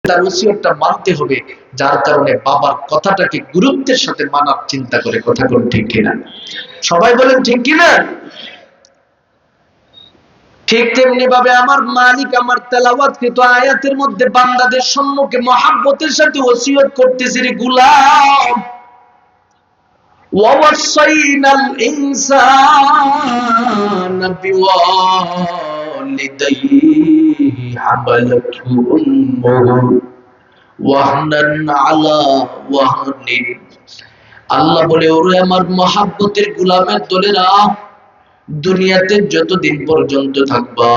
তার ওসিয়তটা মানতে হবে, যার কারণে বাবার কথাটাকে গুরুত্বের সাথে মানার চিন্তা করে। কথা কোন ঠিক কিনা? সবাই বলেন ঠিক কিনা? ঠিক তেমনি ভাবে আমার মালিক আমার তেলাওয়াতকৃত আয়াতের মধ্যে বান্দাদের সম্মুখে মহাব্বতের সাথে ওসিয়ত করতেছে, রে গোলাম, ওয়াসাইনাল ইনসানা বিওয়ালিদাইহি হামালাতহু উম্মুহু ওয়াহনান আলা ওয়াহনিন। আল্লাহ বলে, ওরে আমার মহাব্বতের গোলামের দলেরা, দুনিয়াতে যতদিন পর্যন্ত থাকবা,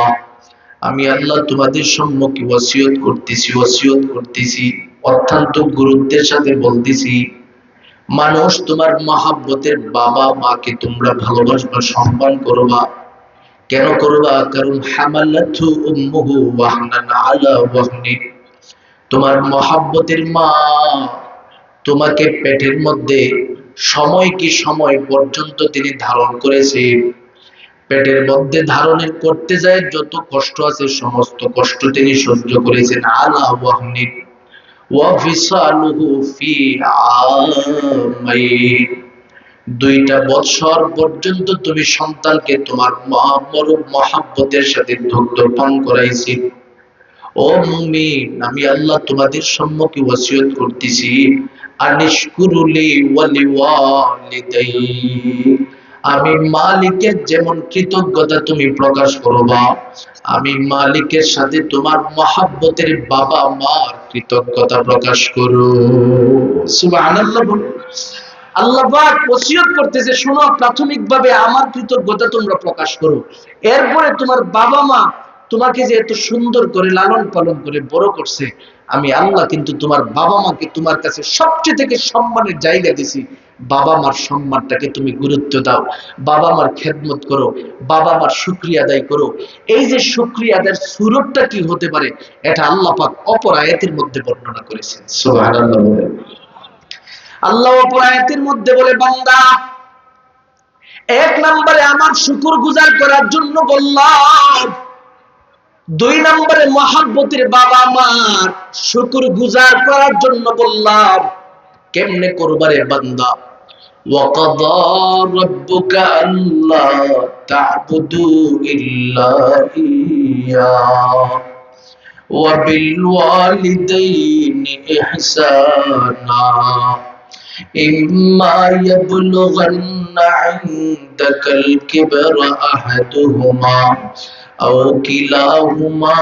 আমি আল্লাহ তোমাদের সম্মুখে ওসিয়ত করতেছি, অত্যন্ত গুরুত্বের সাথে বলতেছি, মানুষ তোমার মহাব্বতের বাবা মাকে তোমরা ভালোবাসবা, সম্মান করবা। কেন করবা? কারণ হামালাতহু উম্মুহু ওয়াহনান আলা ওয়াহনিন, তোমার মহাব্বতের মা তোমাকে পেটের মধ্যে সময় কি সময় পর্যন্ত তিনি ধারণ করেছে, পেটের মধ্যে ধারণের করতে যায় যত কষ্ট আছে সমস্ত কষ্ট তিনি সহ্য করেছেন। আলা ওয়াহনিন ওয়া ফিসালুহু ফি আমাইন, 2টা বৎসর পর্যন্ত তুমি সন্তানকে তোমার মহাব্বতের সাথে দুগ্ধ পান করাইছি। ও মুমিন, আমি আল্লাহ তোমাদের সম্মুখে ওসিয়ত করতেছি, আনিশকুরুলি ওয়া লিওয়ালিদাইহি, আমি মালিকের যেমন কৃতজ্ঞতা তুমি প্রকাশ করবা, আমি মালিকের সাথে তোমার মহাব্বতের বাবা মার কৃতজ্ঞতা প্রকাশ করো। সুবহানাল্লাহ। আল্লাহ পাক ওসিয়ত করতেছে, শোনো, প্রাথমিকভাবে আমার কৃতজ্ঞতা তোমরা প্রকাশ করো, এরপরে তোমার বাবা মা তোমাকে যে এত সুন্দর করে লালন পালন করে বড় করছে, আমি আল্লাহ কিন্তু তোমার বাবা মাকে তোমার কাছে সবচেয়ে থেকে সম্মানের জায়গা দিছি। বাবা মার সম্মানটাকে তুমি গুরুত্ব দাও, বাবা মার খেদমত করো, বাবা মার শুকরিয়া আদায় করো। এই যে শুকরিয়া আদায়ের সুরতটা কি হতে পারে, এটা আল্লাহ পাক অপর আয়াতের মধ্যে বর্ণনা করেছেন। সুবহানাল্লাহ। আল্লাহ অপর আয়াতের মধ্যে বলে, বান্দা, 1 নম্বরে আমার শুকর গুজার করার জন্য বললাম, 2 নম্বরে মহাব্বতের বাবা মার শুকর গুজার করার জন্য বললাম। কেমনে করবারে বান্দা? ওয়াকাদা রাব্বুকা আল্লা তা'বুদু ইল্লা ইয়্যা ওয়া বিল ওয়ালিদাইনি ইহসানা ইম্মা ইয়াবলুগান্না ইনদাকাল কিবরা আহাদুহুমা আও কিলাহুমা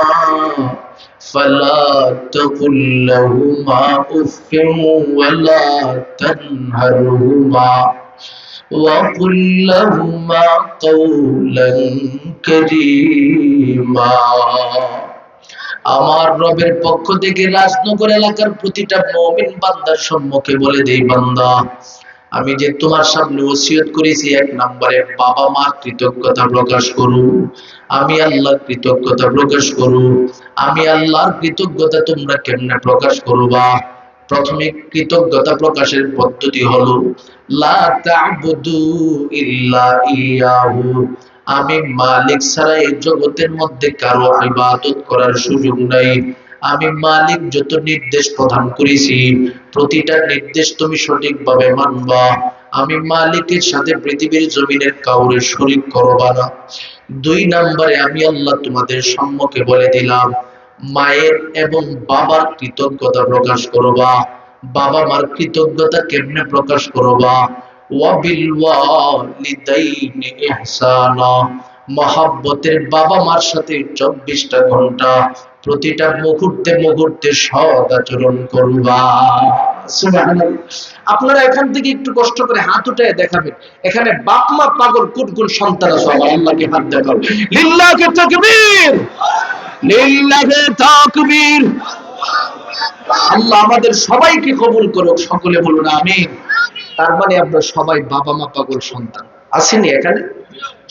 فلا تقل لهما أف ولا تنهرهما وقل لهما قولا كريما। আমার রবের পক্ষ থেকে রাজনগর এলাকার প্রতিটা মুমিন বান্দার সম্মুখে বলে দেই, বান্দা, আমি যে তোমার সামনে ওসিয়ত করেছি, 1 নম্বরে বাবা মার কৃতজ্ঞতা প্রকাশ করো, আমি আল্লাহর কৃতজ্ঞতা প্রকাশ করো। আমি আল্লাহর কৃতজ্ঞতা তোমরা কেমনে প্রকাশ করবা? প্রথমে কৃতজ্ঞতা প্রকাশের পদ্ধতি হলো লা তা'বুদু ইল্লা ইয়্যাহু, আমি মালিক ছাড়া এই জগতের মধ্যে কারো ইবাদত করার সুযোগ নাই। আমি মালিক যত নির্দেশ প্রদান করেছি, প্রতিটা নির্দেশ তুমি সঠিকভাবে মানবা। আমি মালিকের সাথে পৃথিবীর জমিনের কাউরে শরীক করবা না। 2 নম্বরে আমি আল্লাহ তোমাদের সম্মুখে বলে দিলাম, মায়ের এবং বাবার কৃতজ্ঞতা প্রকাশ করবা। বাবা মার কৃতজ্ঞতা কেমনে প্রকাশ করবা? ওয়া বিল ওয়ালিদাইনি ইহসানা, মহাব্বতের বাবা মার সাথে 24টা ঘন্টা প্রতিটা মুহূর্তে মুহূর্তে সৎ আচরণ করবা। সুবহানাল্লাহ। আপনারা এখান থেকে একটু কষ্ট করে হাত উঠায় দেখাবেন, এখানে বাপ মা পাগল কোন কোন সন্তান আছে? আমার আল্লাহকে হাত দেখাও। লিল্লাহি তাকবীর, লিল্লাহি তাকবীর। আল্লাহ আমাদের সবাইকে কবুল করুক, সকলে বলুন আমিন। তার মানে আমরা সবাই বাবা মা পাগল সন্তান আসেনি এখানে?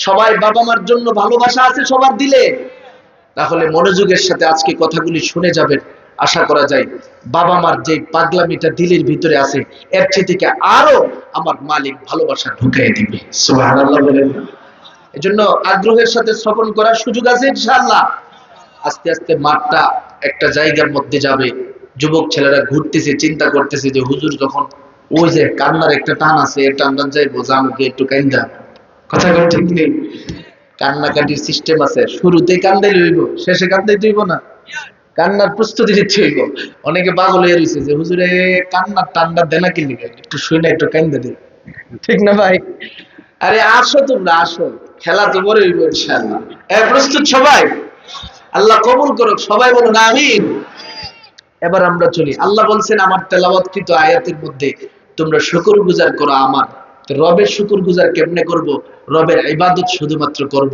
সবাই বাবা মার জন্য ভালোবাসা আছে সবার দিলে? তাহলে মনোযোগের সাথে আজকে কথাগুলি শুনে যাবেন। আশা করা যায় বাবা মার যে পাগলামিটা দিলের ভিতরে আছে, এর চেয়ে থেকে আরো আমার মালিক ভালোবাসা ঢুকিয়ে দিবে। সুবহানাল্লাহ বলেন। এজন্য আগ্রহের সাথে শ্রবণ করার সুযোগ আছে ইনশাআল্লাহ। আস্তে আস্তে মাঠটা একটা জায়গার মধ্যে যাবে, যুবক ছেলেরা ঘুরতেছে, চিন্তা করতেছে যে হুজুর যখন ওই যে কান্নার একটা টান আছে, এই টানটা যাইবো, জানুকে একটু কান্দা, কথা কোন ঠিক নেই, কান্নাকাটির সিস্টেম আছে, শুরুতে কান্দাই লইব, শেষে কান্দাই লইব না, কান্নার প্রস্তুতি নিতে হইব। অনেকে পাগল হয়ে রয়েছে যে হুজুরে কান্নার টান্ডা দেনা কিনে একটু শুনে একটু কান্দা দিই, ঠিক না ভাই? আরে আসো, তোমরা আসো, খেলা তো বড় হইব ইনশাআল্লাহ। প্রস্তুত সবাই? আল্লাহ কবুল করুক, সবাই বলুন আমিন। এবার আমরা চলি। আল্লাহ বলছেন আমার তেলাওয়াতকৃত আয়াতের মধ্যে তোমরা শুকরগুজার করো আমার। রবের শুকরগুজার কেমনে করব? রবের ইবাদত শুধুমাত্র করব,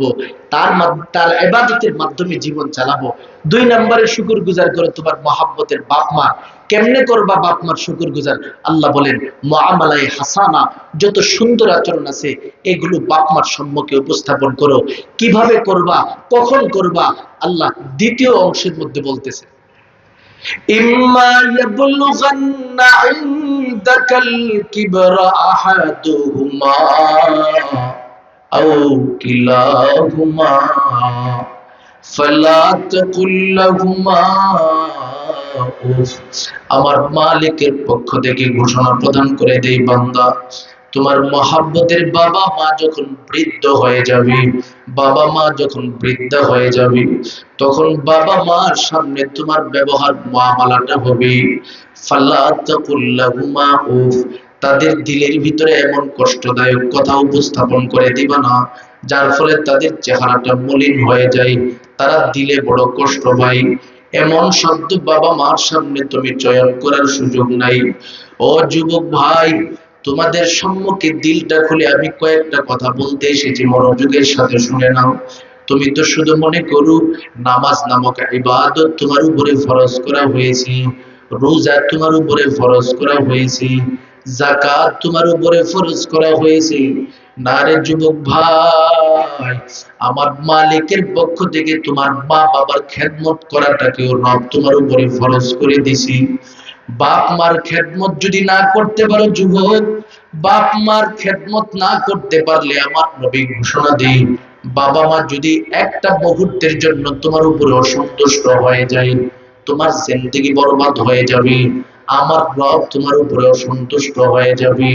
তার ইবাদতের মাধ্যমে জীবন চালাবো। 2 নম্বরে শুকরগুজার করো তোমার মহাব্বতের বাপ মা। কেমনে করবা বাপ মার শুকরগুজার? আল্লাহ বলেন মুআমালায়ে হাসানা, যত সুন্দর আচরণ আছে এগুলো বাপ মার সম্মুখে উপস্থাপন করো। কিভাবে করবা, কখন করবা? আল্লাহ দ্বিতীয় অংশের মধ্যে বলতেছে إما يبلغن عندك الكبر أحدهما أو كلاهما فلا تقل لهما উফ। আমার মালিকের পক্ষ থেকে ঘোষণা প্রদান করে দেই বান্দা, তোমার মহাব্বতের বাবা মা যখন বৃদ্ধ হয়ে যাবে, বাবা মা যখন বৃদ্ধা হয়ে যাবে, তখন বাবা মার সামনে তোমার ব্যবহার মুআমালাটা হবে ফালা তাকুল লাহুমা উফ, তাদের দিলের ভিতরে এমন কষ্টদায়ক কথা উপস্থাপন করে দিবা না যার ফলে তাদের চেহারাটা মলিন হয়ে যায়, তারা দিলে বড় কষ্ট পায়। এমন শব্দ বাবা মার সামনে তুমি চয়ন করার সুযোগ নাই। ও যুবক ভাই, তোমাদের সম্মুখে দিলটা খুলে আমি কয়েকটা কথা বলতে এসেছি, মনোযোগের সাথে শুনে নাও। তুমি তো শুধু মনে করো নামাজ নামক ইবাদত তোমার উপরে ফরজ করা হয়েছে, রোজা তোমার উপরে ফরজ করা হয়েছে, যাকাত তোমার উপরে ফরজ করা হয়েছে। না রে যুবক ভাই, আমার মালিকের পক্ষ থেকে তোমার মা বাবার খেদমত করাটাকেও রব তোমার উপরে ফরজ করে দিছি। বাপ মার খেদমত যদি না করতে পারো যুবক, বাপ মার খেদমত না করতে পারলে আমার নবী ঘোষণা দেই, বাবা মা যদি একটা মুহূর্তের জন্য তোমার উপরে অসন্তুষ্ট হয়ে যায়, তোমার জিন্দেগি বরবাদ হয়ে যাবে, আমার রব তোমার উপরে অসন্তুষ্ট হয়ে যাবে।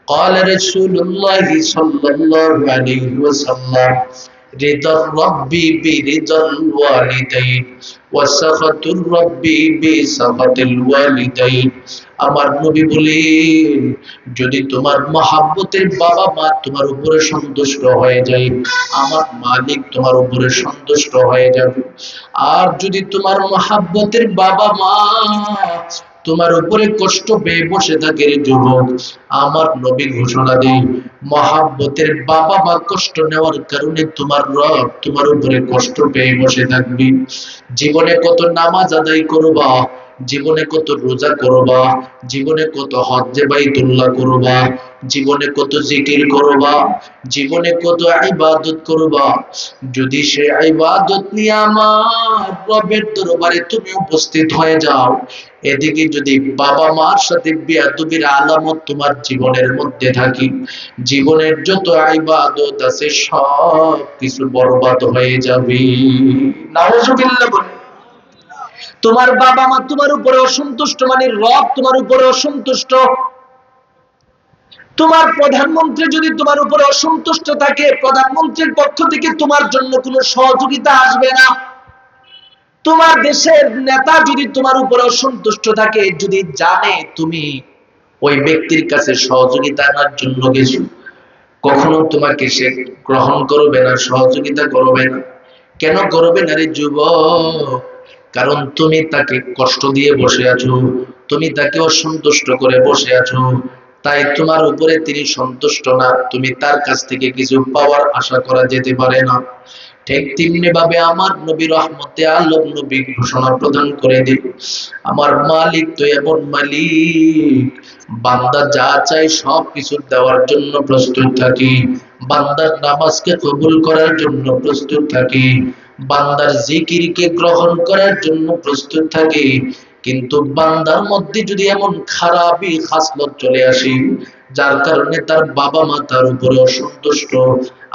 قال رسول الله صلى الله عليه وسلم رضا الرب برضا الوالدين وسخط الرب بسخط الوالدين। আমার নবী বলেন, যদি তোমার মহাব্বতের বাবা মা তোমার উপরে সন্তুষ্ট হয়ে যায়, আমার মালিক তোমার উপরে সন্তুষ্ট হয়ে যাবে। আর যদি তোমার মহাব্বতের বাবা মা তোমার উপরে কষ্ট পেয়ে বসে থাকে রে যুবক, আমার নবী ঘোষণা দেই, মহাব্বতের বাবা মা কষ্ট নেওয়ার কারণে তোমার রব তোমার উপরে কষ্ট পেয়ে বসে থাকবি। জীবনে কত নামাজ আদায় করবা, জীবনে কত রোজা করবা, জীবনে কত হজ্জে বাইতুল্লাহ করবা, জীবনে কত জিকির করবা, জীবনে কত ইবাদত করবা, যদি সে ইবাদত নিয়ে আমার রবের দরবারে তুমি উপস্থিত হয়ে যাও, এদিকে যদি বাবা মার সাথে বেয়াদবির আলামত তোমার জীবনের মধ্যে থাকি, জীবনের যত ইবাদত আছে সব কিছু বরবাদ হয়ে যাবে। নাউজুবিল্লাহ বলে। তোমার বাবা মা তোমার উপরে অসন্তুষ্ট মানে রব তোমার উপরে অসন্তুষ্ট। তোমার প্রধানমন্ত্রী যদি তোমার উপরে অসন্তুষ্ট থাকে, প্রধানমন্ত্রীর পক্ষ থেকে তোমার জন্য কোনো সহযোগিতা আসবে না। তোমার দেশের নেতা যদি তোমার উপরে অসন্তুষ্ট থাকে, যদি জানে তুমি ওই ব্যক্তির কাছে সহযোগিতা আনার জন্য গেছো, কখনো তোমাকে সে গ্রহণ করবে না, সহযোগিতা করবে না। কেন করবে না রে যুবক? কারণ তুমি তাকে কষ্ট দিয়ে বসে আছো, তুমি তাকে অসন্তুষ্ট করে বসে আছো, তাই তোমার উপরে তিনি সন্তুষ্ট না, তুমি তার কাছ থেকে কিছু পাওয়ার আশা করা যেতে পারে না। ঠিক তেমনি ভাবে আমার নবী রহমতে আলম নবী ঘোষণা প্রদান করে দিল, আমার মালিক তো এমন মালিক, বান্দা যা চাই সব কিছু দেওয়ার জন্য প্রস্তুত থাকি, বান্দার নামাজকে কবুল করার জন্য প্রস্তুত থাকি, বান্দার জিকিরকে গ্রহণ করার জন্য প্রস্তুত থাকি। কিন্তু বান্দার মধ্যে যদি এমন খারাপই খাসলত চলে আসে যার কারণে তার বাবা মা তার উপরে অসন্তুষ্ট,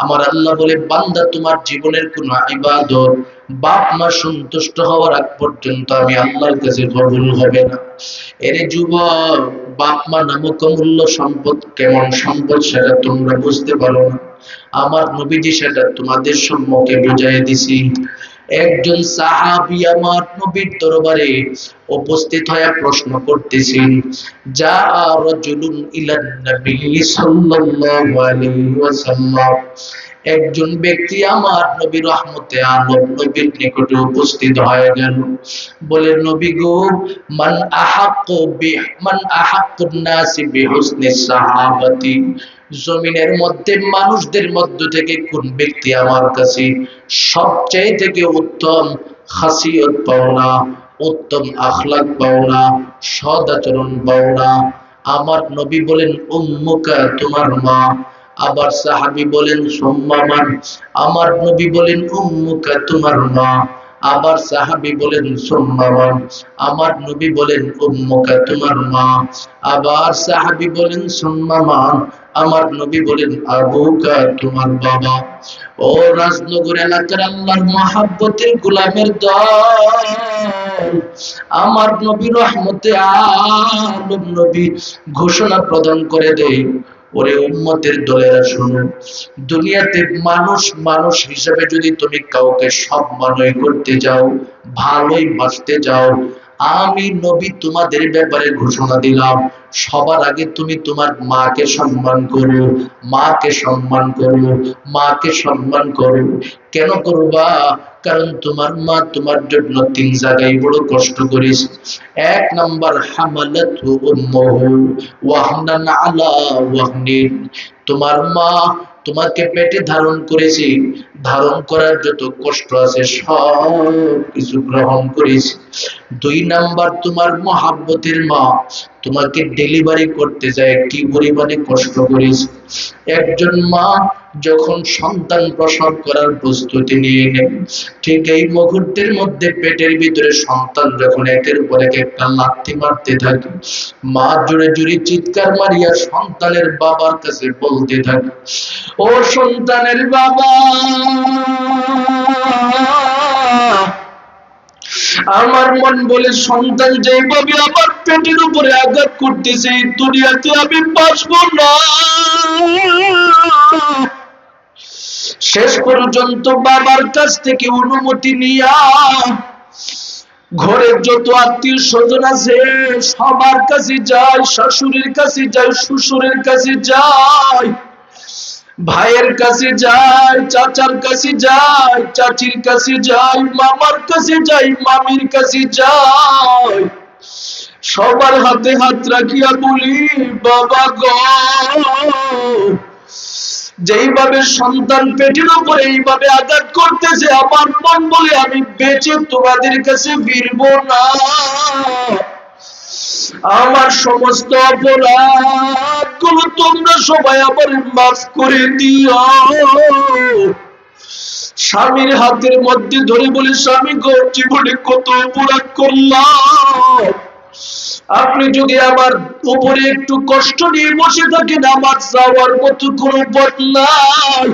আমার আল্লাহ বলে বান্দা তোমার জীবনের কোন ইবাদত বাপ মা সন্তুষ্ট হওয়ার আগ পর্যন্ত আমি আল্লাহর কাছে কবুল হবে না। এরে যুবক, বাপ মা নামক অমূল্য সম্পদ কেমন সম্পদ সেটা তোমরা বুঝতে পারো না, আমার নবীজি সেটা তোমাদের সম্মুখে বুঝাই দিছি। একজন সাহাবী আমার নবীর দরবারে উপস্থিত হয়ে প্রশ্ন করতেছেন, যা রাজুলুন ইলান নবী সাল্লাল্লাহু আলাইহি ওয়াসাল্লাম, একজন ব্যক্তি আমার নবী রহমতে আলম নবীর নিকটে উপস্থিত হয়ে গেল। বলে, নবী গো, মান আহাক্কুন নাসি বিহুসনি সাহাবাতি, জমিনের মধ্যে মানুষদের মধ্য থেকে কোন ব্যক্তি আমার কাছে সবচেয়ে থেকে উত্তম খাসিয়ত পাওনা, উত্তম আখলাক পাওনা, সদাচরণ পাওনা? আমার নবী বলেন, উম্মুকা, তোমার মা। আবার সাহাবী বলেন, সুম্মা মান? আমার নবী বলেন, উম্মুকা, তোমার মা। আবার সাহাবী বলেন, সুম্মা মান? আমার নবী বলেন, উম্মুকা, তোমার মা। আবার সাহাবী বলেন, সুম্মা মান? আমার নবী বলেন, আবুকা, তোমার বাবা। ও রাজনগর এলাকার আল্লাহর মহাব্বতের গোলামের দল, আমার নবী রহমতে আলম নবী ঘোষণা প্রদান করে দেয়, ওরে উম্মতের দলেরা শোনো, দুনিয়াতে মানুষ মানুষ হিসেবে যদি তুমি কাউকে সম্মানই করতে যাও, ভালোই বাঁচতে যাও, আমি নবী তোমাদের ব্যাপারে ঘোষণা দিলাম, সবার আগে তুমি তোমার মাকে সম্মান করো, মাকে সম্মান করো, মাকে সম্মান করো। কেন করবা? কারণ তোমার মা তোমার জন্য তিন জায়গায় বড় কষ্ট করেছে। এক নাম্বার, হামালাতু উম্মুহু ওয়াহনান আলা ওয়াহনিন, তোমার মা তোমাকে পেটে ধারণ করেছে, ধারণ করার যত কষ্ট আছে সব কিছু গ্রহণ করেছে। দুই নাম্বার, তোমার মহাব্বতের মা তোমাকে ডেলিভারি করতে যায়, কি পরিমাণে কষ্ট করেছে। একজন মা যখন সন্তান প্রসব করার প্রস্তুতি নিয়ে নেন, ঠিক এই মুহূর্তের মধ্যে পেটের ভিতরে সন্তান যখন একের পর এক একটা লাথি মারতে থাকে, মা জোরে জোরে চিৎকার মারিয়া সন্তানের বাবার কাছে বলতে থাকে, ও সন্তানের বাবা, আমার মন বলে সন্তান যেভাবে আমার পেটের উপরে আঘাত করতেছে এই দুনিয়াতে আমি বাঁচবো না। শেষ পর্যন্ত বাবার কাছ থেকে অনুমতি নিয়া ঘরের যত আত্মীয় স্বজন আছে সবার কাছে যায়, শাশুড়ির কাছে যায়, শ্বশুরের কাছে যায়, ভাইয়ের কাছে যায়, চাচার কাছে যায়, চাচির কাছে যায়, মামার কাছে যায়, মামির কাছে যায়, সবার হাতে হাত রাখিয়া বলি, বাবা গো, যেইভাবে সন্তান পেটের উপরে এইভাবে আঘাত করতেছে, আমার মন বলে আমি বেঁচে তোমাদের কাছে ফিরবো না। আমার সমস্ত অপরাধ গুলো তোমরা সবাই আমার মাফ করে দিও। স্বামীর হাতের মধ্যে ধরে বলে, স্বামী গো, জীবনে কত অপরাধ করলাম, আপনি যদি আমার উপরে একটু কষ্ট নিয়ে বসে থাকেন, আমার যাওয়ার মতো কোনো পথ নাই।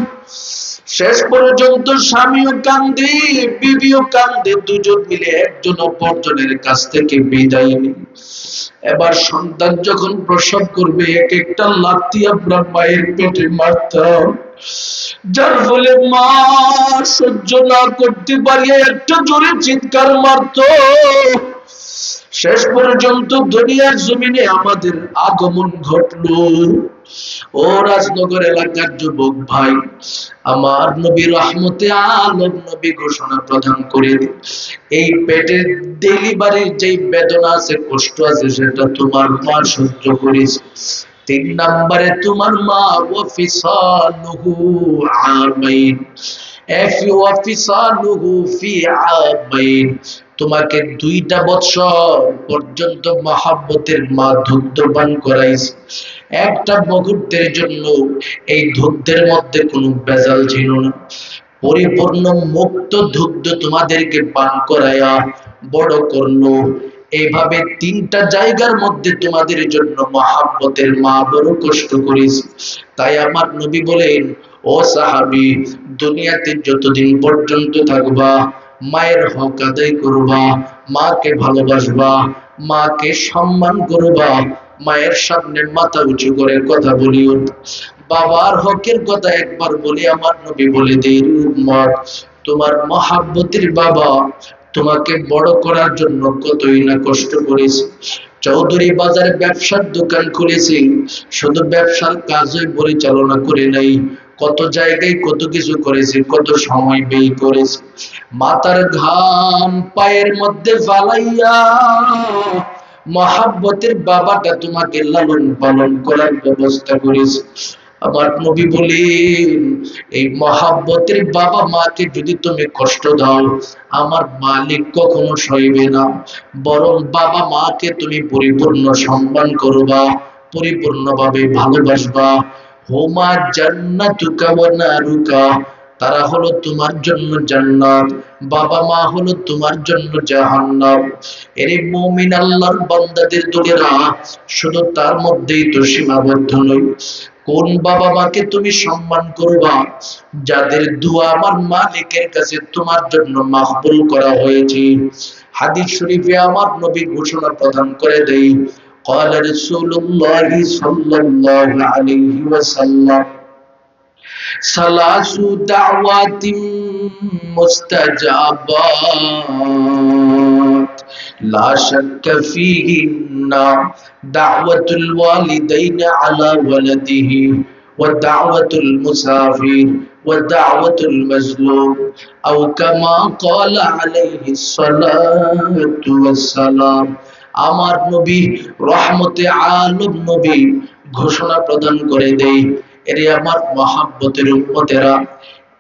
শেষ পর্যন্ত স্বামীও কান্দে, বিবিও কান্দে, দুজন মিলে একজন অপরজনের কাছ থেকে বিদায় নেয়। এবার সন্তান যখন প্রসব করবে, এক একটা লাথি আপনার মায়ের পেটে মারতাম, যার ফলে মা সহ্য না করতে পারিয়া একটা জোরে চিৎকার মারতো। শেষ পর্যন্ত দুনিয়ার জমিনে আমাদের আগমন ঘটলো। ও রাজনগর এলাকার যুবক ভাই, আমার নবী রহমতে আলম নবী ঘোষণা প্রদান করে, এই পেটের ডেলিভারির যে বেদনা আছে, কষ্ট আছে, সেটা তোমার মা সহ্য করেছে। তিন নম্বরে, তোমার মা ওয়াফিসালুহু আমাইন, তোমাকে 2টা বছর পর্যন্ত মহাব্বতের মা দুগ্ধপান করাইছে। একটা মুহূর্তের জন্য এই দুগ্ধের মধ্যে কোনো ভেজাল ছিল না, পরিপূর্ণ মুক্ত দুগ্ধ তোমাদেরকে পান করায়া বড় করলো। এইভাবে তিনটা জায়গার মধ্যে তোমাদের জন্য মহাব্বতের মা বড় কষ্ট করেছে। তাই আমার নবী বলেন, ও সাহাবী, দুনিয়াতে যতদিন পর্যন্ত থাকবা মায়ের হক আদায় করবা, মাকে ভালোবাসবা, মাকে সম্মান করবা, মায়ের সামনে মাথা উঁচু করে কথা বলিও। বাবার হকের কথা একবার বলি আমার নবী বলে দেন, উম্মত, তোমার মহাব্বতের বাবা তোমাকে বড় করার জন্য কতই না কষ্ট করেছে। চৌধুরী বাজারে ব্যবসার দোকান খুলেছে, শুধু ব্যবসার কাজই পরিচালনা করে নাই, কত জায়গায় কত কিছু করেছে, কত সময় ব্যয় করেছে। মাথার ঘাম পায়ের মধ্যে ফালাইয়া মহাব্বতের বাবাটা তোমাকে লালন পালন করার ব্যবস্থা করেছে। আমার নবী বলেন, এই মহাব্বতের বাবা মাকে যদি তুমি কষ্ট দাও, আমার মালিক কখনো সইবে না। বরং বাবা মাকে তুমি পরিপূর্ণ সম্মান করবা, পরিপূর্ণভাবে ভালোবাসবা। হুমা জান্নাতুকা ওয়া নারুকা, তারা হলো তোমার জন্য জান্নাত, বাবা মা হলো তোমার জন্য জাহান্নাম। এর মুমিন আল্লাহর বান্দাদের দোলেরা শুধু তার মধ্যেই তো সীমাবদ্ধ নয়। কোন বাবা মাকে তুমি সম্মান করবা, যাদের দোয়া আমার মালিকের কাছে তোমার জন্য মাকবুল করা হয়েছে। হাদিস শরীফে আমার নবী ঘোষণা প্রদান করে দেই, قال رسول الله صلى الله عليه وسلم সালাসু দাওয়াতিন মুস্তাজাবাত লা শাক্কা ফীহিন্না দাওয়াতুল ওয়ালিদাইনি আলা ওয়ালাদিহি ওয়া দাওয়াতুল মুসাফির ওয়া দাওয়াতুল মাজলুম আও কামা ক্বালা আলাইহিস সালাতু ওয়াস সালাম। আমার নবী রহমতে আলম নবী ঘোষণা প্রদান করে দেই, এরে আমার মহাব্বতের উম্মতেরা,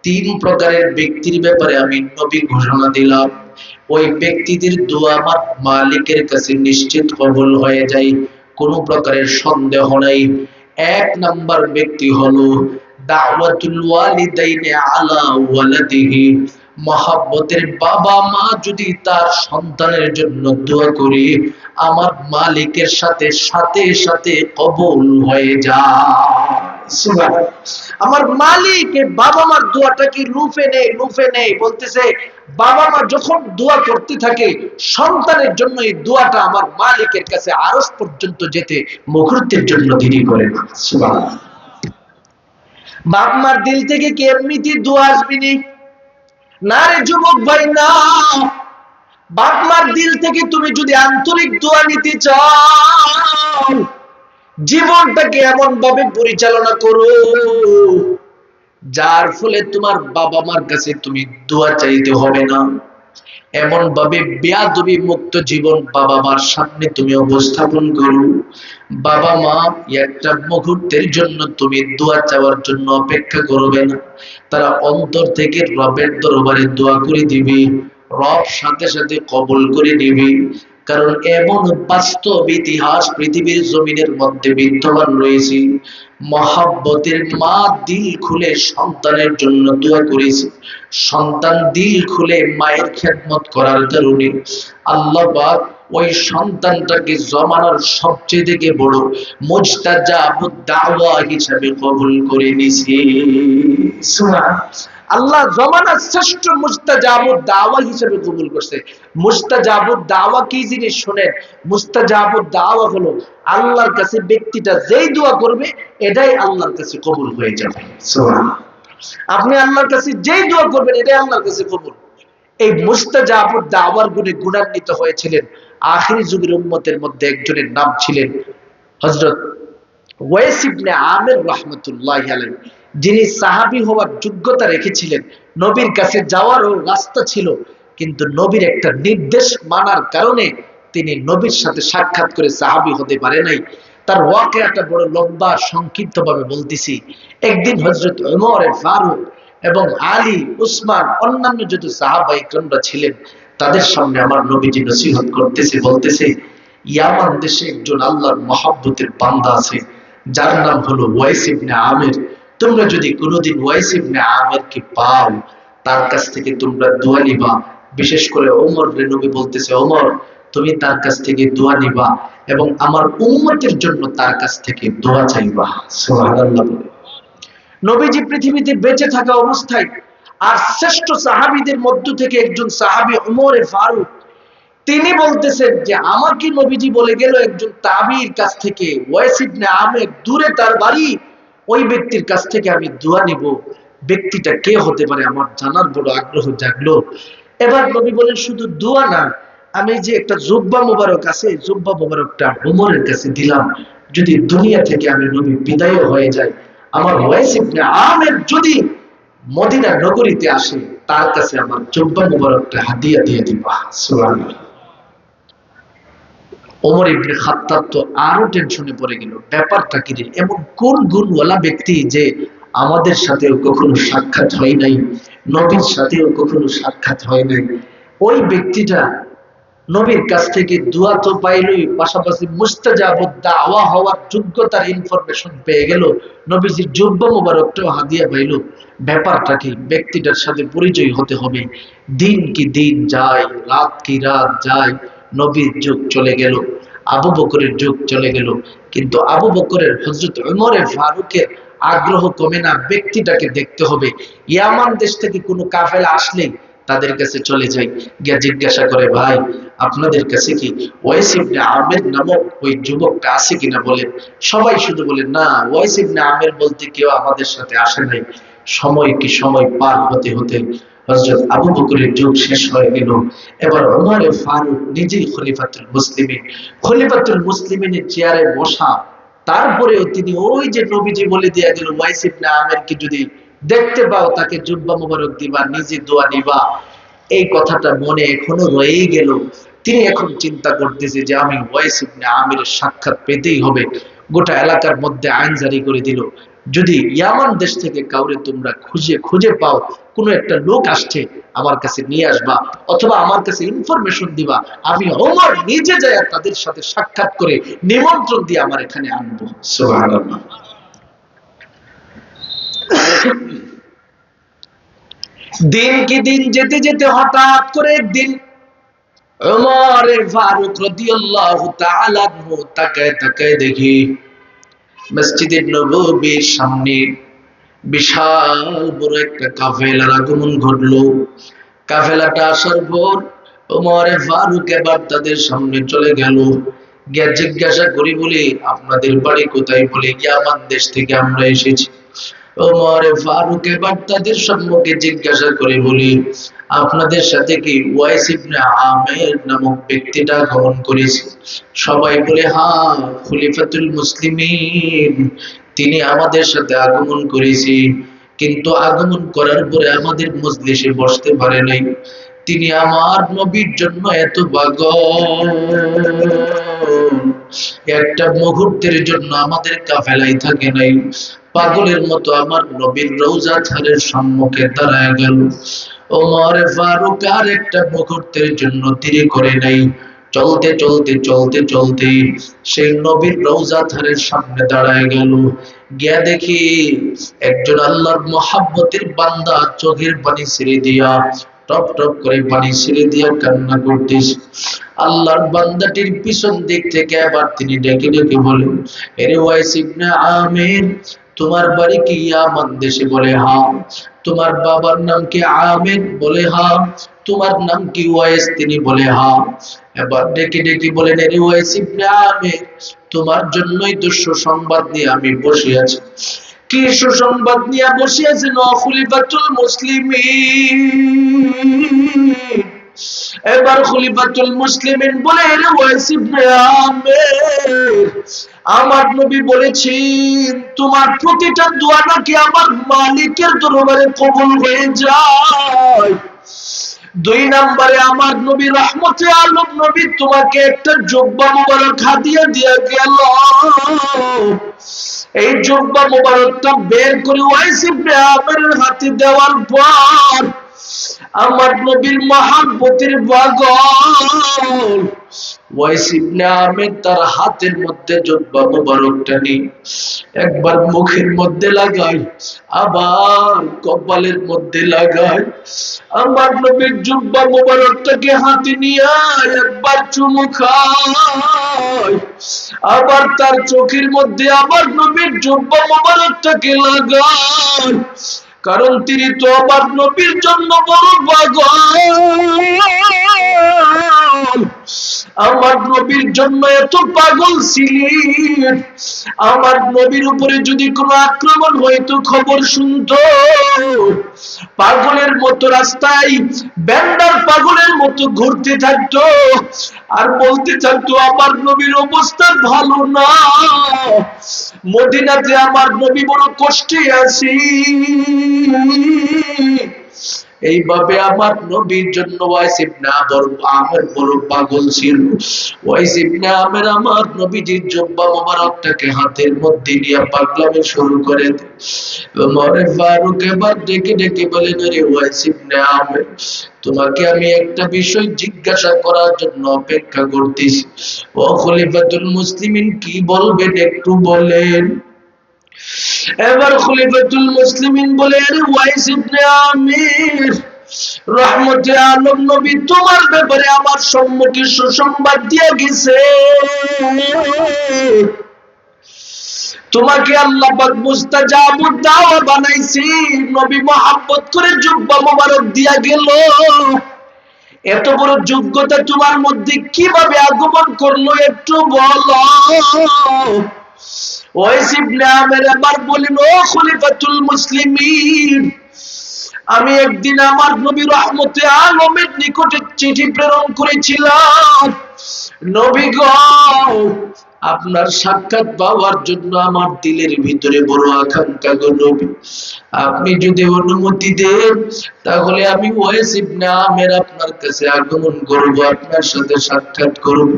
তিন প্রকারের ব্যক্তির ব্যাপারে আমি নবী ঘোষণা দিলাম। ওই ব্যক্তিদের দোয়া আমার মালিকের কাছে নিশ্চিত কবুল হয়ে যায়, কোনো প্রকারের সন্দেহ নাই। এক নাম্বার ব্যক্তি হলো দাওয়াতুল ওয়ালিদাইনি আলা ওয়ালাদিহি, মহাব্বতের বাবা মা যদি তার সন্তানের জন্য দোয়া করে, আমার মালিকের সাথে সাথে সাথে কবুল হয়ে যায়। সুবহানাল্লাহ। আমার মালিক এই বাবা মার দোয়াটা কি লুফে নেই বলতেছে, বাবা মা যখন দোয়া করতে থাকে সন্তানের জন্য, এই দোয়াটা আমার মালিকের কাছে আরশ পর্যন্ত যেতে মুহূর্তের জন্য দেরি করে না। সুবহানাল্লাহ। বাপ মার দিল থেকে কি এমনিতে দোয়া আসবে না রে যুবক ভাই, না। বাপ মার দিল থেকে তুমি যদি আন্তরিক দোয়া নিতে চাও, জীবনটাকে এমন ভাবে পরিচালনা করো যার ফলে তোমার বাবা মার কাছে তুমি দোয়া চাইতে হবে না। এমন ভাবে বেয়াদবি মুক্ত জীবন বাবা মার সামনে তুমি উপস্থাপন করো, বাবা মা একটা মুহূর্তের জন্য তুমি দোয়া চাওয়ার জন্য অপেক্ষা করবে না, তারা অন্তর থেকে রবের দরবারে দোয়া করে দিবে, রব সাথে সাথে কবুল করে নিবে। কারণ এমন বাস্তব ইতিহাস পৃথিবীর জমিনের মধ্যে বিদ্যমান রয়েছে, মহাব্বতের মা দিল খুলে সন্তানের জন্য দোয়া করেছে, সন্তান দিল খুলে মায়ের খেদমত করার কারণে আল্লাহ পাক ওই সন্তানটাকে জমানার সবচেয়ে থেকে বড় মুস্তাজাবুদ দাওয়া হিসেবে কবুল করে নিয়েছে। সুবহানাল্লাহ। আল্লাহ জমানার শ্রেষ্ঠ মুস্তাজাবুদ দাওয়া হিসেবে কবুল করছে। মুস্তাজাবুদ দাওয়া কি জিনিস শুনেন, মুস্তাজাবুদ দাওয়া হলো আল্লাহর কাছে ব্যক্তিটা যেই দোয়া করবে এটাই আল্লাহর কাছে কবুল হয়ে যাবে। সুবহানাল্লাহ। আপনি আল্লাহর কাছে যেই দোয়া করবেন এটাই আল্লাহর কাছে কবুল। এই মুস্তাজাবুদ দাওয়ার গুণে গুণান্বিত হয়েছিলেন আখিরি যুগের উম্মতের মধ্যে একজনের নাম ছিলেন হযরত ওয়াইস ইবনে আমির রাহমাতুল্লাহি আলাইহি, যিনি সাহাবী হওয়ার যোগ্যতা রেখেছিলেন, নবীর কাছে যাওয়ারও রাস্তা ছিল, কিন্তু নবীর একটা নির্দেশ মানার কারণে তিনি নবীর সাথে সাক্ষাৎ করে সাহাবী হতে পারে নাই। তার ওয়াকিয়াটা বড় লম্বা, সংক্ষিপ্ত ভাবে বলতেছি। একদিন হযরত ওমর ফারুক এবং আলী, উসমান, অন্যান্য যত সাহাবা ইকরামরা ছিলেন তাদের সামনে আমার নবীজি নসিহত করতেছে, বলতেছে, ইয়ামান দেশে একজন আল্লাহর মহব্বতের বান্দা আছে যার নাম হলো ওয়াইস ইবনে আমির। তোমরা যদি কোনোদিন ওয়াইস ইবনে আমিরকে পাও, তার কাছ থেকে তোমরা দোয়া নিবা। বিশেষ করে ওমর রে নবী বলতেছে, ওমর তুমি তার কাছ থেকে দোয়া নিবা এবং আমার উম্মতের জন্য তার কাছ থেকে দোয়া চাইবা। সুবহানাল্লাহ। নবীজি পৃথিবীতে বেঁচে থাকা অবস্থায় আর শ্রেষ্ঠ সাহাবীদের মধ্য থেকে একজন সাহাবী উমরে ফারুক, তিনি বলতেছেন যে আমাকে নবীজি বলে গেল একজন তাবির কাছ থেকে, ওয়াইস ইবনে আমের, দূরে তার বাড়ি, ওই ব্যক্তির কাছ থেকে আমি দোয়া নিব। ব্যক্তিটা কে হতে পারে আমার জানার বড় আগ্রহ জাগলো। এবার নবী বলেন শুধু দোয়া না, আমি যে একটা জুব্বা মোবারক আছে, জুব্বা মোবারকটা উমরের কাছে দিলাম, যদি দুনিয়া থেকে আমি নবী বিদায় হয়ে যাই, আমার ওয়াইস ইবনে আমের যদি মদিনা নগরীতে আসে, তার কাছে আমার জুব্বা মোবারকটা হাদিয়া দিয়ে দিবা। সুবহানাল্লাহ। ওমর ইবনে খাত্তাব তো আরো টেনশনে পড়ে গেল, ব্যাপারটা কি রে, এমন কোন গুণওয়ালা ব্যক্তি যে আমাদের সাথেও কখনো সাক্ষাৎ হয় নাই, নবীর সাথেও কখনো সাক্ষাৎ হয় নাই, ওই ব্যক্তিটা নবীর কাছ থেকে দোয়া তো পাইলই, পাশাপাশি মুস্তাজাবুদ দাওয়া হওয়ার যোগ্যতার ইনফরমেশন পেয়ে গেল, নবীজির জুব্বা মোবারকটাও হাদিয়া পাইল। ব্যাপারটা কি, ব্যক্তিটার সাথে পরিচয় হতে হবে। দিন কি দিন যায়, রাত কি রাত যায়, নবীর যুগ চলে গেল, আবু বকরের যুগ চলে গেল, কিন্তু আবু বকরের, হযরত উমরে ফারুকের আগ্রহ কমে না, ব্যক্তিটাকে দেখতে হবে। ইয়ামান দেশ থেকে কোনো কাফেলা আসলেই তাদের কাছে চলে যাই, গিয়া জিজ্ঞাসা করে, ভাই আপনাদের কাছে কি ওয়াইস ইবনে আমের নামক ওই যুবকটা আছে কিনা বলেন। সবাই শুধু বলে না, ওয়াইস ইবনে আমের বলতে কেউ আমাদের সাথে আসে নাই। সময় কি সময় পার হতে হতে হযরত আবু বকরের যুগ শেষ হয়ে গেল। এবার ওমরে ফারুক নিজেই খলিফাতুল মুসলিমিন, খলিফাতুল মুসলিমিনের চেয়ারে বসা। তারপরেও তিনি ওই যে নবীজি বলে দিয়ে গেল ওয়াইস ইবনে আমের কি যদি দেখতে পাও তাকে জুব্বা মোবারক দিবা, নিজে দোয়া নিবা, এই কথাটা মনে এখনো রয়েই গেল। তিনি এখন চিন্তা করতেছে যে আমি ওয়াইস ইবনে আমিরের সাক্ষাৎ পেতেই হবে। গোটা এলাকার মধ্যে আইন জারি করে দিল, যদি ইয়ামান দেশ থেকে কাউরে তোমরা খুঁজে খুঁজে পাও, কোনো একটা লোক আসছে, আমার কাছে নিয়ে আসবা, অথবা আমার কাছে ইনফরমেশন দিবা, আমি ওমর নিজে যাই তাদের সাথে সাক্ষাৎ করে নিমন্ত্রণ দিয়ে আমার এখানে আনবো। সুবহানাল্লাহ। দিন কি দিন যেতে যেতে হঠাৎ করে একদিন উমর ফারুক রাদিয়াল্লাহু তাআলা আনহু তাকায় তাকায় দেখি মসজিদে নববীর সামনে বিশাল বড় একটা কাফেলার আগমন ঘটলো। কাফেলাটা আসার পর উমর ফারুক এবার তাদের সামনে চলে গেল, গিয়ে জিজ্ঞাসা করি, বলি আপনাদের বাড়ি কোথায়? বলে ইয়ামান দেশ থেকে আমরা এসেছি। ওমর ফারুক এবার তাদের সম্মুখে জিজ্ঞাসা করে বলি, আপনাদের সাথে কি ওয়াইস ইবনে আমের নামক ব্যক্তিটা আগমন করেছে? সবাই বলে হ্যাঁ, খলিফাতুল মুসলিমিন, তিনি আমাদের সাথে আগমন করেছে, কিন্তু আগমন করার পরে আমাদের মজলিসে বসতে পারে নাই। তিনি আমার নবীর জন্য এত পাগল, একটা মুহূর্তের জন্য আমাদের কাফেলায় থাকে নাই, পাগলের মতো আমার নবীর রওজা ছাড়ের সম্মুখে দাঁড়ায় গেল। ওমর ফারুক আর একটা মুহূর্তের জন্য দেরি করে নাই, চলতে চলতে চলতে চলতে সেই নবীর রওজা ছাড়ের সামনে দাঁড়ায় গেল। গিয়া দেখি একজন আল্লাহর মহাব্বতের বান্দা চোখের পানি ছেড়ে দিয়া, টপ টপ করে পানি ছেড়ে দিয়া কান্না করতেছে। আল্লাহর বান্দাটির পিছন দিক থেকে আবার তিনি ডেকে ডেকে বলেন, এরে ওয়াইস ইবনে আমির, তোমার বাড়ি কি ইয়ামান দেশে? বলে হ্যাঁ। তোমার বাবার নাম কি আমির? বলে হ্যাঁ। তোমার নাম কি ওয়াইস? তিনি বলে হ্যাঁ। এবার ডেকে ডেকে বলেন, এরে ওয়াইস ইবনে আমির, তোমার জন্যই তো সুসংবাদ নিয়ে আমি বসে আছি। কি সুসংবাদ নিয়ে বসে আছেন? খলিফাতুল মুসলিমিন। এবার খলিফাতুল মুসলিমিন বলে, এরে ওয়াইস ইবনে আমির, আমার নবী বলেছেন তোমার প্রতিটা দোয়া নাকি আমার মালিকের দরবারে কবুল হয়ে যায়। 2 নম্বরে আমার নবী রহমতে আলম নবী তোমাকে একটা জুব্বা মোবারক হাদিয়া দিয়ে গেল। এই জুব্বা মোবারকটা বের করে ওয়াইস ইবনে আমিরের হাতে দেওয়ার পর আমার নবীর মহাব্বতের পাগল ওয়াইস ইবনে আমির তার হাতের মধ্যে জুব্বা মুবারকটা নিয়ে একবার মুখের মধ্যে লাগায়, আবার কপালের মধ্যে লাগায়। আমার নবীর জুব্বা মুবারকটাকে হাতে নিয়ে একবার চুমু খায়, আবার তার চোখের মধ্যে আবার নবীর জুব্বা মুবারকটাকে লাগায়। কারণ তিনি তো আমার নবীর জন্য বড় পাগল। আমার নবীর জন্য এত পাগল ছিলেন, আমার নবীর উপরে যদি কোনো আক্রমণ হইতো খবর শুনতো, পাগলের মতো রাস্তায় ব্যান্ডার পাগলের মতো ঘুরতে থাকতো আর বলতে থাকতো আমার নবীর অবস্থা ভালো না, মদিনাতে আমার নবী বড় কষ্টে আছি। এইভাবে আমার নবীর জন্য ওয়াইস ইবনে আমের বড় পাগল ছিল। ওয়াইস ইবনে আমের আমার নবীজির জুব্বা মোবারকটাকে হাতের মধ্যে নিয়ে পাগলামি শুরু করে দেয়। ওমরে ফারুক এবার ডেকে ডেকে বলেন, আরে ওয়াইস ইবনে আমের, তোমাকে আমি একটা বিষয় জিজ্ঞাসা করার জন্য অপেক্ষা করতেছি। ও খলিফাতুল মুসলিমিন, কি বলবেন একটু বলেন। এবার খলিফাতুল মুসলিমিন বলে, আরে ওয়াইস ইবনে আমির, রহমতে আলম নবী তোমার ব্যাপারে আমার সম্মুখে সুসংবাদ দিয়ে গেছে। তোমাকে আল্লাহ পাক মুস্তাজাবুদ দাওয়া বানাইছি, নবী মহব্বত করে জুব্বা মোবারক দিয়া গেল। এত বড় যোগ্যতা তোমার মধ্যে কিভাবে আগমন করলো একটু বলো। ওয়াইস ইবনে আমির আবার বলেন, ও খলিফাতুল মুসলিমিন, আমি একদিন আমার নবী রহমতে আলমের নিকটে চিঠি প্রেরণ করেছিলাম। নবী গো, আপনার সাক্ষাৎ পাওয়ার জন্য আমার দিলের ভিতরে বড় আকাঙ্ক্ষা গো নবী। আপনি যদি অনুমতি দেন তাহলে আমি ওয়াইস ইবনে আমির আপনার কাছে আগমন করব, আপনার সাথে সাক্ষাৎ করব।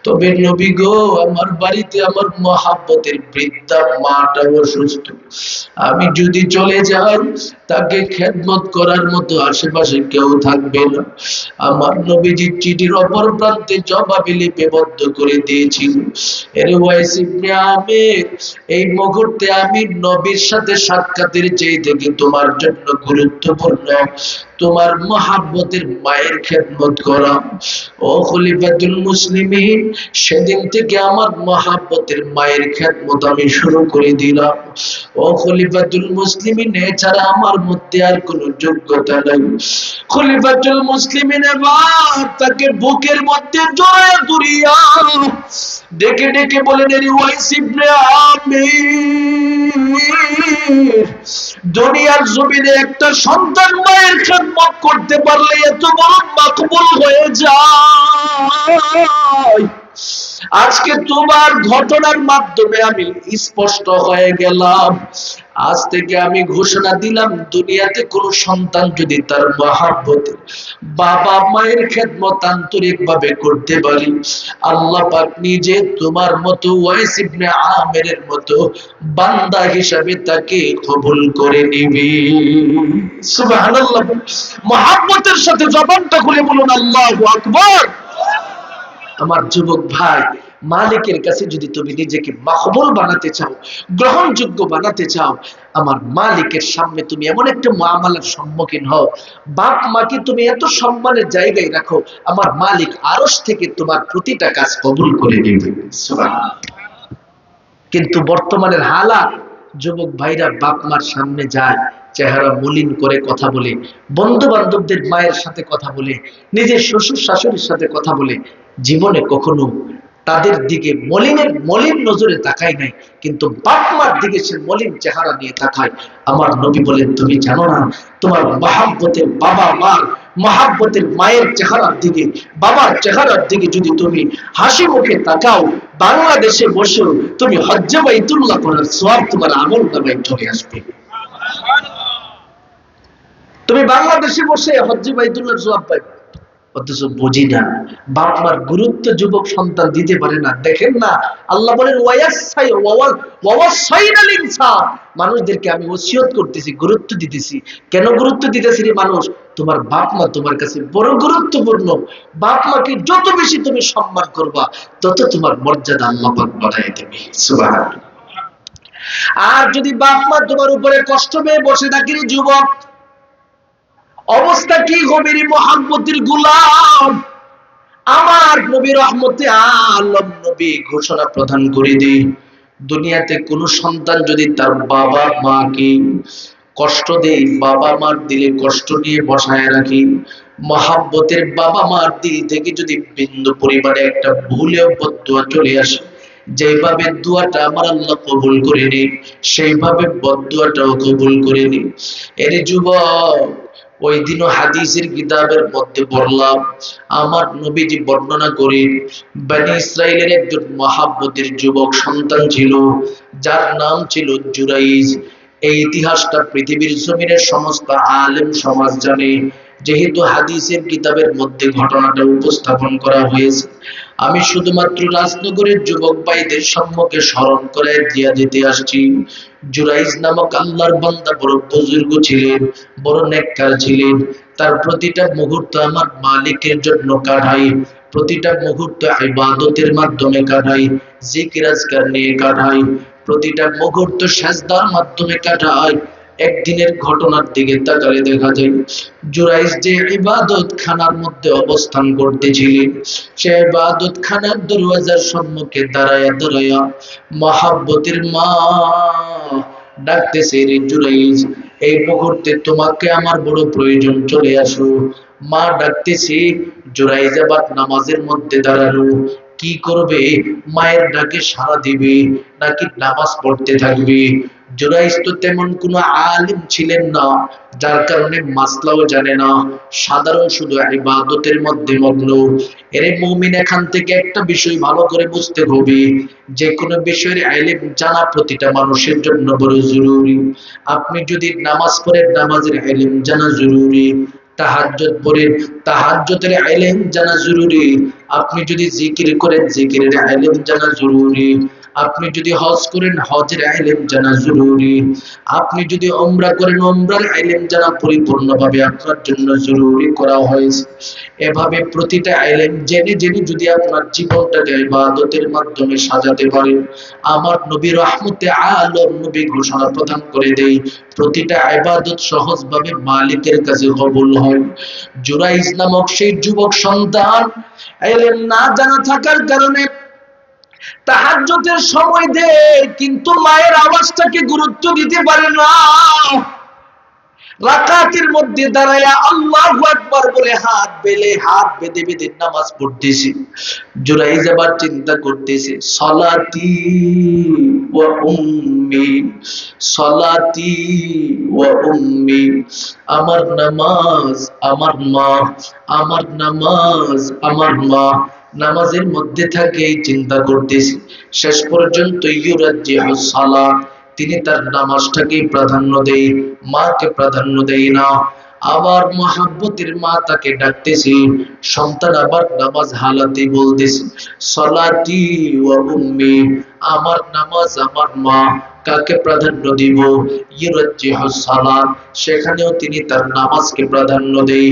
তবে নবী গো, আমার বাড়িতে আমার মহব্বতের বৃদ্ধা মাটা অসুস্থ, আমি যদি চলে যাই তাকে খেদমত করার মতো আশেপাশে কেউ থাকবে না। আমার নবীজি চিঠির অপর প্রান্তে জবাবে লিপিবদ্ধ করে দিয়েছিল, এর ওয়াইস ইবনে আমির, এই মুহূর্তে আমি নবীর সাথে সাক্ষাতের চেয়ে থেকে তোমার জন্য গুরুত্বপূর্ণ তোমার মহব্বতের মায়ের খেদমত করা। ও খলিফাতুল মুসলিমিন, সেদিন থেকে আমার মহব্বতের মায়ের খেদমত আমি শুরু করে দিলাম। ও খলিফাতুল মুসলিমিন, এছাড়া আমার মধ্যে আর কোনো যোগ্যতা নাই। খলিফাতুল মুসলিমিন এবার তাকে বুকের মধ্যে জড়ায় ধরিয়া ডেকে ডেকে বলেন, এর ওয়াইস ইবনে আমির, দুনিয়ার জমিনে একটা সন্তান মায়ের খেদমত করতে পারলে এত বড় মাকবুল হয়ে যায়। আজকে তোমার ঘটনার মাধ্যমে আমি স্পষ্ট হয়ে গেলাম। আজ থেকে আমি ঘোষণা দিলাম, দুনিয়াতে কোন সন্তান যদি তার মহব্বতে বাবা মায়ের খেদমত আন্তরিকভাবে করতে পারি, আল্লাহ পাক নিজে তোমার মতো ওয়াইস ইবনে আমিরের মতো বান্দা হিসাবে তাকে কবুল করে নিবে। সুবহানাল্লাহ। মহব্বতের সাথে জবানটা খুলে বলুন আল্লাহু আকবার। আমার যুবক ভাই, মালিকের কাছে যদি তুমি নিজেকে মাকবুল বানাতে চাও, গ্রহণযোগ্য বানাতে চাও, আমার মালিকের সামনে তুমি এমন একটা মুআমালার সম্মুখীন হও, বাপ মাকে তুমি এত সম্মানের জায়গায় রাখো, আমার মালিক আরশ থেকে তোমার প্রতিটা কাজ কবুল করে নেবে। সুবহানাল্লাহ। কিন্তু বর্তমানের হালাত, যুবক ভাইরা বাপ মার সামনে যায়, চেহারা মলিন করে কথা বলে, বন্ধু বান্ধবদের মায়ের সাথে কথা বলে, নিজের শ্বশুর শাশুড়ির সাথে কথা বলে, জীবনে কখনো তাদের দিকে মলিন নজরে তাকায় নাই, কিন্তু বাপ মার দিকে সে মলিন চেহারা নিয়ে তাকায়। আমার নবী বলেন, তুমি জানো না, তোমার মহব্বতের বাবা মার মহব্বতের মায়ের চেহারার দিকে, বাবার চেহারার দিকে যদি তুমি হাসি মুখে তাকাও, বাংলাদেশে বসেও তুমি হজ্জে বাইতুল্লাহ করার সওয়াব তোমার আমল নামায় চলে আসবে। তুমি বাংলাদেশে বসে হজ্জে বাইতুল্লাহর সওয়াব পাবে। অথচ বুঝি না। বাপ মার গুরুত্ব যুবক সন্তান দিতে পারে না। দেখেন না, আল্লাহ বলেন ওয়াসাইনাল ইনসান, মানুষদেরকে আমি ওসিয়ত করতেছি, গুরুত্ব দিতেছি। কেন গুরুত্ব দিতেছি রে মানুষ? তোমার বাপ মা তোমার কাছে বড় গুরুত্বপূর্ণ। বাপ মাকে যত বেশি তুমি সম্মান করবা, তত তোমার মর্যাদা আল্লাহ পাক বাড়ায় দেবে। সুবহানাল্লাহ। আর যদি বাপ মা তোমার উপরে কষ্ট পেয়ে বসে থাকি রে যুবক, অবস্থা কি হবে রে মুহাম্মদের গোলাম? আমার নবী রহমতে আলম নবী ঘোষণা প্রদান করে দেই, দুনিয়াতে কোন সন্তান যদি তার বাবা মাকে কষ্ট দেয়, বাবা মার দিলে কষ্ট নিয়ে বসায় রাখি, মহাব্বতের বাবা মার দিল থেকে যদি বিন্দু পরিমাণে একটা ভুলেও বদদুয়া চলে আসে, যেভাবে দোয়াটা আমার আল্লাহ কবুল করে নি, সেইভাবে বদদুয়াটাও কবুল করে নি। এর যুবক, ওই দিনও হাদিসের কিতাবের মধ্যে পড়লাম, আমার নবীজি বর্ণনা করে বনি ইসরাইলের একজন মহাব্বতের যুবক সন্তান ছিল, যার নাম ছিল জুরাইজ। এই ইতিহাসটা পৃথিবীর জমিনের সমস্ত আলেম সমাজ জানে, যেহেতু হাদিসের কিতাবের মধ্যে ঘটনাটা উপস্থাপন করা হয়েছে। আমি শুধুমাত্র রাজনগরের যুবক ভাইদের সম্মুখে স্মরণ করে দিয়া দিতে আসছি। জুরাইজ নামক আল্লাহর বান্দা বড় বুজুর্গ ছিলেন, বড় নেককার ছিলেন। তার প্রতিটা মুহূর্ত আমার মালিকের জন্য কাটাই, প্রতিটা মুহূর্ত ইবাদতের মাধ্যমে কাটাই, জিকির আজকার নিয়ে কাটাই, প্রতিটা মুহূর্ত সাজদার মাধ্যমে কাটাই। একদিনের ঘটনার দিকে তাকালে দেখা যায়, জুরাইজ যে ইবাদত খানার মধ্যে অবস্থান করতেছিলেন, সে ইবাদত খানার দরওয়াজার সম্মুখে দাঁড়ায়া দাঁড়ায়া মহাব্বতের মা ডাকতেছে, রে জুরাইজ, এই মুহূর্তে তোমাকে আমার বড় প্রয়োজন, চলে আসো। মা ডাকতেছে, জুরাইজ আবার নামাজের মধ্যে দাঁড়ানো। কি করবে? মায়ের ডাকে সাড়া দিবে নাকি নামাজ পড়তে থাকবে? জুরাইজ তো তেমন কোনো আলিম ছিলেন না, যার কারণে মাসলাও জানে না, সাধারণ শুধু ইবাদতের মধ্যে মগ্ন। এর মুমিন, এখান থেকে একটা বিষয় ভালো করে বুঝতে হবে, যে কোনো বিষয়ের ইলম জানা প্রতিটা মানুষের জন্য বড় জরুরি। আপনি যদি নামাজ পড়েন, নামাজের ইলম জানা জরুরি। তাহাজ্জুদ পড়েন, তাহাজ্জুদের ইলম জানা জরুরি। আপনি যদি জিকির করেন, জিকিরের ইলম জানা জরুরি। আপনি যদি হজ করেন, হজের ইলম জানা জরুরি। আপনি যদি উমরা করেন, উমরার ইলম জানা পরিপূর্ণভাবে আপনার জন্য জরুরি করা হয়েছে। এভাবে প্রতিটা ইলম জেনে জেনে যদি আপনার জীবনটাকে ইবাদতের মাধ্যমে সাজাতে পারেন, আমার নবী রহমতে আলম নবী ঘোষণা প্রদান করে দেই, প্রতিটা ইবাদত সহজভাবে মালিকের কাছে কবুল হয়। জুরাইজ নামক সেই যুবক সন্তান ইলম না জানা থাকার কারণে তাহাজ্জুদের সময় দেয়, কিন্তু মায়ের আওয়াজটাকে গুরুত্ব দিতে পারে না। রাকাতের মধ্যে দাঁড়ায়া আল্লাহু আকবার বলে হাত বেঁধে বেঁধে নামাজ পড়তেছে। জুরাইজ আবার চিন্তা করতেছে, সলাতি ওয়া উম্মি, সলাতি ওয়া উম্মি, আমার নামাজ আমার মা, আমার নামাজ আমার মা। নামাজের মধ্যে থাকে চিন্তা করতেছি। শেষ পর্যন্ত ইউরাজ্জিহু সালাত, তিনি তার নামাজটাকে প্রাধান্য দেয়, মাকে প্রাধান্য দেয় না। আবার মহাব্বতের মা তাকে ডাকতেছে, সন্তান আবার নামাজ হালাতে বলতেছে, সলাতি ওয়া উম্মি, আমার নামাজ আমার মা। কাকে প্রাধান্য দিব? ইউরাজ্জিহু সালাত, সেখানেও তিনি তার নামাজকে প্রাধান্য দেয়।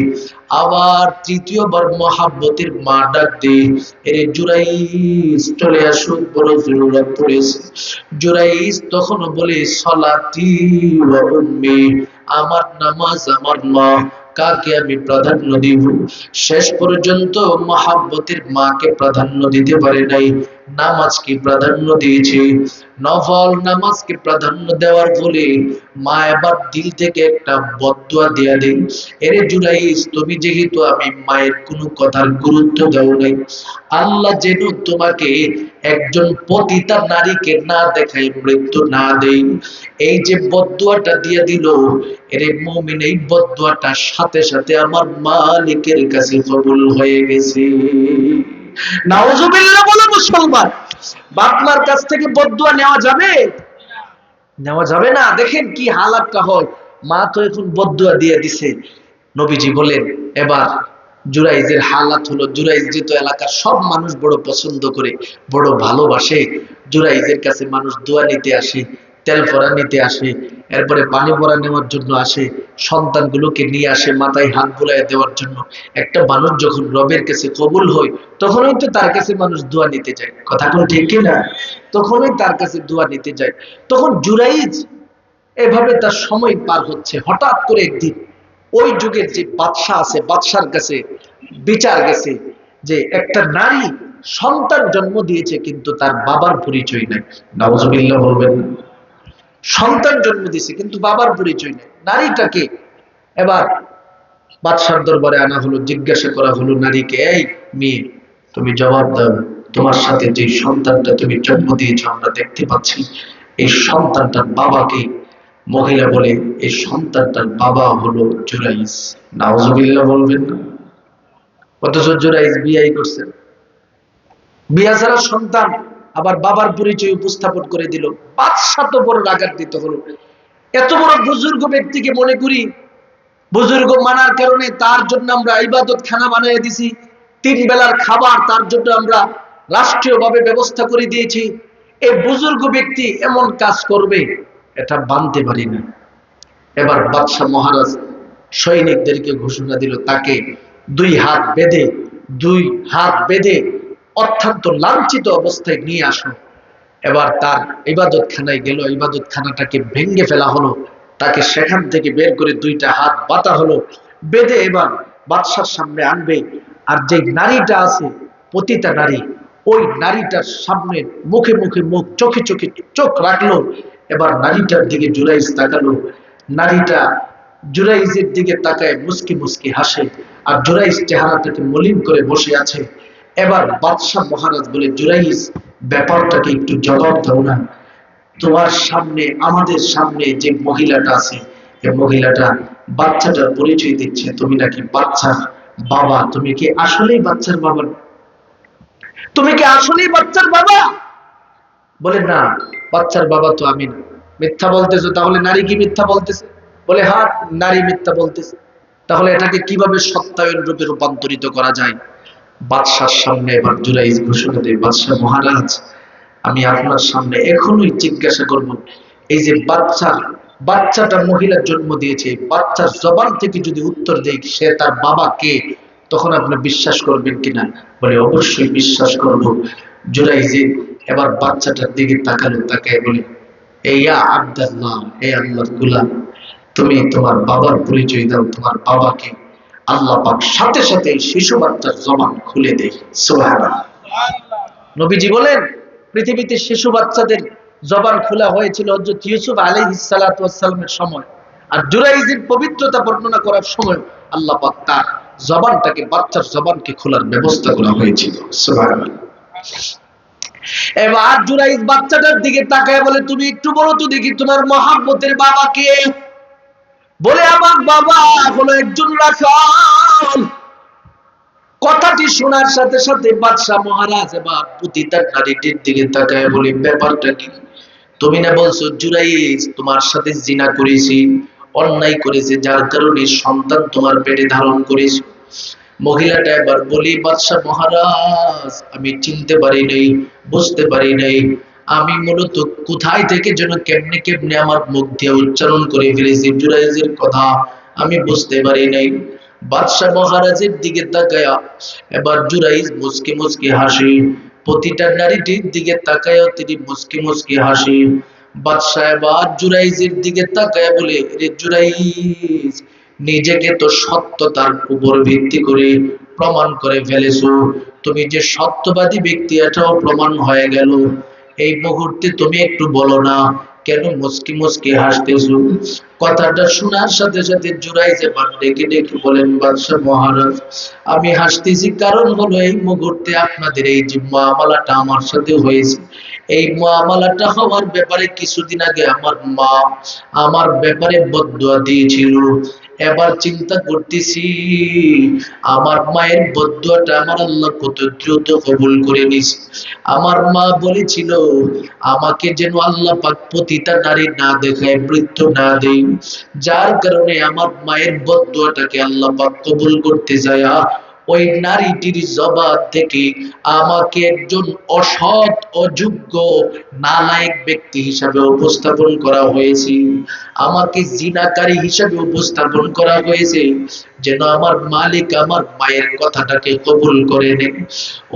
আবার তৃতীয়বার মহাব্বতের মা ডাক দেয়, এরে জুরাইজ চলে আসো, বড় জরুরত পড়েছে। জুরাইজ তখন বলে, সলাতি ওয়া উম্মি, আমার নামাজ আমার মা। কাকে আমি প্রাধান্য দিব? শেষ পর্যন্ত মহাব্বতের মাকে প্রাধান্য দিতে পারে নাই, নামাজকে প্রাধান্য দিয়েছে। নফল নামাজকে প্রাধান্য দেওয়ার ফলে মা এবার দিল থেকে একটা বদদুয়া দেয়া দেয়, এরে জুরাইজ, তুমি যেহেতু আমি মায়ের কোনো কথার গুরুত্ব দাও নাই, আল্লাহ যেন তোমাকে একজন পতিতা নারীকে না দেখায়, মৃত্যু না দেয়। এই যে বদদুয়াটা দিয়ে দিল, এরে মুমিন, এই বদদুয়াটা সাথে সাথে আমার মালিকের কাছে কবুল হয়ে গেছে। নাউজুবিল্লাহ বলে মুসলমান। বাপমার কাছ থেকে বদদুয়া নেওয়া যাবে? নেওয়া যাবে না। দেখেন কি হালাতটা হয়। মা তো এখন বদদুয়া দিয়ে দিছে। নবীজি বলেন, এবার জুরাইজের হালাত হলো, জুরাইজ যেহেতু এলাকার সব মানুষ বড় পছন্দ করে, বড় ভালোবাসে, জুরাইজের কাছে মানুষ দোয়া নিতে আসে, তেল ভরা নিতে আসে, এরপরে পানি ভরা নেওয়ার জন্য আসে, সন্তানগুলোকে নিয়ে আসে মাথায় হাত বুলাইয়া দেওয়ার জন্য। একটা মানুষ যখন রবের কাছে কবুল হয় তখনই তো তার কাছে মানুষ দোয়া নিতে যায়, কথা কোন ঠিক কিনা? তখনই তার কাছে দোয়া নিতে যায়। তখন জুরাইজ এভাবে তার সময় পার হচ্ছে, হঠাৎ করে একদিন ওই যুগের যে বাদশাহ আছে, বাদশার কাছে বিচার গেছে যে একটা নারী সন্তান জন্ম দিয়েছে কিন্তু তার বাবার পরিচয় নাই। নাউজুবিল্লাহ বলবেন না? সন্তান জন্ম দিয়েছে কিন্তু বাবার পরিচয় নেই, নারীটাকে এবার বাদশার দরবারে আনা হলো, জিজ্ঞাসা করা হলো নারীকে, এই মেয়ে তুমি জবাব দাও, তোমার সাথে যে সন্তানটা তুমি জন্ম দিয়েছো আমরা দেখতে পাচ্ছি, এই সন্তানটার বাবাকে? মহিলা বলে, এই সন্তানটার বাবা হলো জুরাইজ। নাউজুবিল্লাহ বলবেন না? অথচ জুরাইজ বিয়াই করছেন, বিয়া ছাড়া সন্তান, আবার বাবার পরিচয় উপস্থাপন করে দিল। বাদশা তো বড় রাগান্বিত হলো। এত বড় বুজুর্গ ব্যক্তিকে মনে করি বুজুর্গ মানার কারণে তার জন্য আমরা ইবাদত খানা বানিয়ে দিছি, 3 বেলার খাবার তার জন্য আমরা রাষ্ট্রীয়ভাবে ব্যবস্থা করে দিয়েছি। এই বুজুর্গ ব্যক্তি এমন কাজ করবে এটা মানতে পারি না। এবার বাদশা মহারাজ সৈনিকদেরকে ঘোষণা দিল, তাকে 2 হাত বেঁধে অত্যন্ত লাঞ্ছিত অবস্থায় নিয়ে আসো। এবার তার ইবাদত খানায় গেল, ইবাদত খানাটাকে ভেঙে ফেলা হলো, তাকে সেখান থেকে বের করে 2টা হাত বাঁধা হলো, বেঁধে এবার বাদশার সামনে আনবে। আর যে নারীটা আছে পতিতা নারী, ওই নারীটার সামনে মুখে মুখে মুখ, চোখে চোখে চোখ রাখলো। এবার নারীটার দিকে জুরাইজ তাকালো, নারীটা জুরাইজের দিকে তাকায় মুস্কি মুস্কি হাসে, আর জুরাইজ চেহারাটাকে মলিন করে বসে আছে। এবার বাদশাহ মহারাজ বলে, জুরাইজ ব্যাপারটাকে একটু জবাব দাও না, তোমার সামনে আমাদের সামনে যে মহিলাটা আছে, এই মহিলাটা বাচ্চাটার পরিচয় দিচ্ছে, তুমি নাকি বাচ্চার বাবা, তুমি কি আসলেই বাচ্চার বাবা? তুমি কি আসলেই বাচ্চার বাবা? বলে, না, বাচ্চার বাবা তো আমি না। মিথ্যা বলতেছো? তাহলে নারী কি মিথ্যা বলতেছে? বলে, হ্যাঁ, নারী মিথ্যা বলতেছে। তাহলে এটাকে কিভাবে সত্যায়ন রূপে রূপান্তরিত করা যায়? বাদশার সামনে এবার জুরাইজ ঘোষণা দেয়, বাদশাহ মহারাজ, আমি আপনার সামনে এখনই জিজ্ঞাসা করব, এই যে বাচ্চাটা মহিলার জন্ম দিয়েছে, বাচ্চার জবান থেকে যদি উত্তর দেয় সে তার বাবা কে, তখন আপনি বিশ্বাস করবেন কিনা? বলে, অবশ্যই বিশ্বাস করব। জুরাইজ এবার বাচ্চাটার দিকে তাকালো, তাকায় বলে, ইয়া আব্দুল্লাহ, হে আল্লাহর গোলাম, তুমি তোমার বাবার পরিচয় দাও, তোমার বাবাকে। আল্লাহ পাক সাথে সাথে শিশু বাচ্চার জবান খুলে দেয়। সুবহানাল্লাহ। নবীজি বলেন, পৃথিবীতে শিশু বাচ্চাদের জবান খোলা হয়েছিল হযরত ইউসুফ আলাইহিস সালাতু ওয়াস সালামের সময়, আর জুরাইজের পবিত্রতা বর্ণনা করার সময় আল্লাহ পাক তার জবানটাকে, বাচ্চার জবানকে খোলার ব্যবস্থা করা হয়েছিল। সুবহানাল্লাহ। এবার জুরাইজ বাচ্চাটার দিকে তাকায় বলে, তুমি একটু বলো তো দেখি তোমার মহাব্বতের বাবা কে? বলে, আমার বাবা হলো একজন রাখাল। কথাটি শোনার সাথে সাথে বাদশা মহারাজ এবার পতিতার নারীটির দিকে তাকায় বলে, ব্যাপারটা কি? তুমি না বলছো জুরাইজ তোমার সাথে জিনা করেছি, অন্যায় করেছে, যার কারণে সন্তান তোমার পেটে ধারণ করেছে। মহিলাটা এবার বলি, বাদশা মহারাজ, আমি চিনতে পারি নাই, বুঝতে পারি নাই, আমি মূলত কোথায় থেকে যেন কেমনে কেমনে আমার মুখ দিয়ে উচ্চারণ করে ফেলেছি জুরাইজের কথা, আমি বুঝতে পারি নাই। বাদশা মহারাজের দিকে তাকায়া এবার জুরাইজ মুচকি মুচকি হাসি, প্রতিটা নারীটির দিকে তাকায়া তিনি মুচকি মুচকি হাসি। বাদশা এবার জুরাইজের দিকে তাকায়া বলে, রে জুরাইজ, নিজেকে তো সত্যতার উপর ভিত্তি করে প্রমাণ করে ফেলেছো, তুমি যে সত্যবাদী ব্যক্তি এটাও প্রমাণ হয়ে গেল। এই মুহূর্তে তুমি একটু বলো না কেন মুচকি মুচকি হাসতেছো? কথাটা শোনার সাথে সাথে জুরাইজ এবার ডেকে ডেকে বলেন, বাদশা মহারাজ, আমি হাসতেছি কারণ হলো এই মুহূর্তে আপনাদের এই যে মুআমালাটা আমার সাথে হয়েছে, এই মুআমালাটা হওয়ার ব্যাপারে কিছুদিন আগে আমার মা আমার ব্যাপারে বদদুয়া দিয়েছিল। এবার চিন্তা করতেছি আমার মায়ের বদদুয়াটা আমার আল্লাহ কত দ্রুত কবুল করে নিয়েছে। আমার মা বলেছিল আমাকে যেন আল্লাহ পাক পতিতা নারী না দেখায়, মৃত্যু না দেয়, যার কারণে আমার মায়ের বদদুয়াটাকে আল্লাহ পাক কবুল করতে যায় ওই নারীটির জবান থেকে আমাকে একজন অসৎ অযোগ্য নালায়েক ব্যক্তি হিসাবে উপস্থাপন করা হয়েছে, আমাকে জিনাকারী হিসাবে উপস্থাপন করা হয়েছে, যেন আমার মালিক আমার মায়ের কথাটাকে কবুল করে নেন।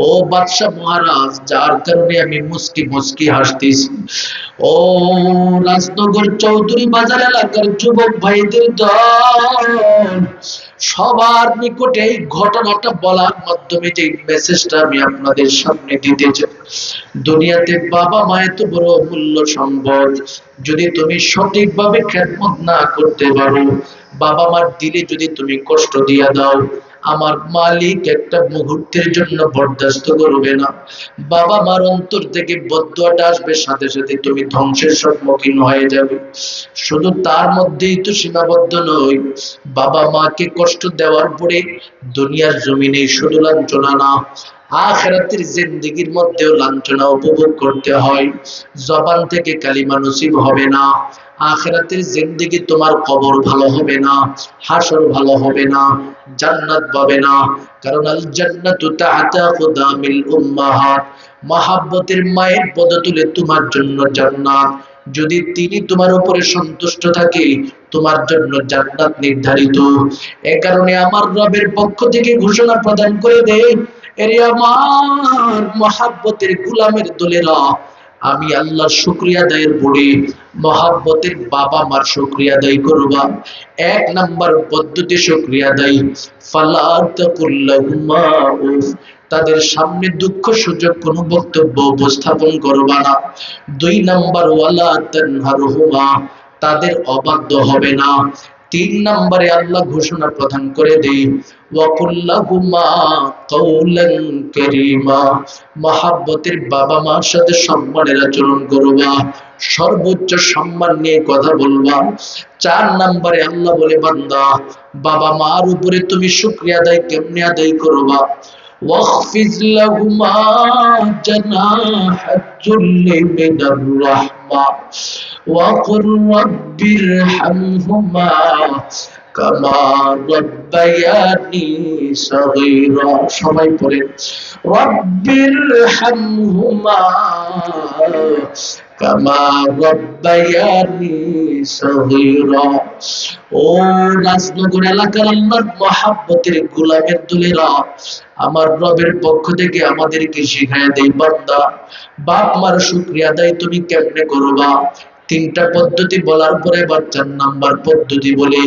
ও বাদশাহ মহারাজ, যার কারণে আমি মুস্কি মুস্কি হাসতেছি। ও রাজনগর চৌধুরী বাজার এলাকার যুবক ভাইদের দল, সবার নিকটে এই ঘটনাটা বলার মাধ্যমে যে মেসেজটা আমি আপনাদের সামনে দিতে চাই, দুনিয়াতে বাবা মা এত বড় মূল্য সম্পদ, যদি তুমি সঠিকভাবে খেদমত না করতে পারো, বাবা মার দিলে যদি তুমি কষ্ট দিয়া দাও, আমার মালিক একটা মুহূর্তের জন্য বরদাস্ত করবে না। বাবা মার অন্তর থেকে বদদুয়াটা আসবে, সাথে সাথে তুমি ধ্বংসের সম্মুখীন হয়ে যাবে। শুধু তার মধ্যেই তো সীমাবদ্ধ নয়, বাবা মাকে কষ্ট দেওয়ার পরে দুনিয়ার জমিনে শুধু লাঞ্ছনা না, আখিরাতের জিন্দেগির মধ্যেও লাঞ্ছনা উপভোগ করতে হয়। জবান থেকে কালিমা নসিব হবে না, আখিরাতের জিন্দেগি তোমার কবর ভালো হবে না, হাসর ভালো হবে না, জান্নাত পাবে না। কারণ আল জান্নাতু তাহতা কুদামিল উম্মাহাত, মহাব্বতের মায়ের পদতলে তোমার জন্য জান্নাত। যদি তিনি তোমার উপরে সন্তুষ্ট থাকে, তোমার জন্য জান্নাত নির্ধারিত। এ কারণে আমার রবের পক্ষ থেকে ঘোষণা প্রদান করে দেয়, এরে আমার মহাব্বতের গোলামের দলেরা, আমি আল্লাহর শুকরিয়া আদায়ের পরে মহাব্বতের বাবা মার শুকরিয়া আদায় করবা। এক নাম্বার পদ্ধতি শুকরিয়া আদায়, ফালা তাকুল্লাহুমা উফ, তাদের সামনে দুঃখ সূচক কোনো বক্তব্য উপস্থাপন করবা না। দুই নাম্বার, ওয়ালা তানহারহুমা, তাদের অবাধ্য হবে না। তিন নম্বরে আল্লাহ ঘোষণা প্রদান করে দেই, ওয়াকুল্লাহুমা কাওলান কারীমা, মহাব্বতের বাবা মার সাথে সম্মানের আচরণ করবা, সর্বোচ্চ সম্মান নিয়ে কথা বলবা। চার নম্বরে আল্লাহ বলে, বান্দা বাবা মার উপরে তুমি শুকরিয়া আদায় কেমনে আদায় করবা, ওয়াখফিজ লাহুমা জানাহাজ যুল্লি মিনার রাহমা ওয়াকুর রাব্বিরহামহুমা কামা রাব্বায়ানি সগীরা। সবাই পড়ে, রাব্বিরহামহুমা কামা রাব্বায়ানি সগীরা। ও রাজনগর এলাকার আল্লাহর মহাব্বতের গোলামের দলেরা, আমার রবের পক্ষ থেকে আমাদেরকে শিখায় দেই, বান্দা বাপ মার শুকরিয়া আদায় তুমি কেমনে করবা। তিনটা পদ্ধতি বলার পরে এবার ৪ নাম্বার পদ্ধতি বলে,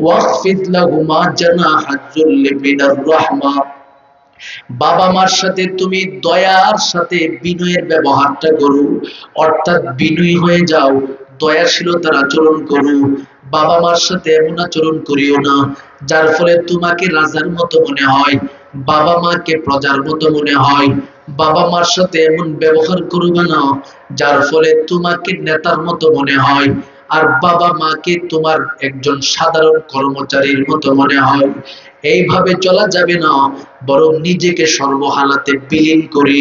ওয়াখফিদ লাহুমা জানাহাজ যুল্লি মিনার রাহমা, বাবা মার সাথে তুমি দয়ার সাথে বিনয়ের ব্যবহারটা করো, অর্থাৎ বিনয়ী হয়ে যাও, দয়াশীলতার আচরণ করো। বাবা মার সাথে এমন আচরণ করিও না যার ফলে তোমাকে রাজার মতো মনে হয়, বাবা মাকে প্রজার মতো মনে হয়। বাবা মার সাথে এমন ব্যবহার করবে না যার ফলে তোমাকে নেতার মতো মনে হয়, আর বাবা মাকে তোমার একজন সাধারণ কর্মচারীর মতো মনে হয়। এইভাবে চলা যাবে না, বরং নিজেকে সর্বহালাতে বিলীন করে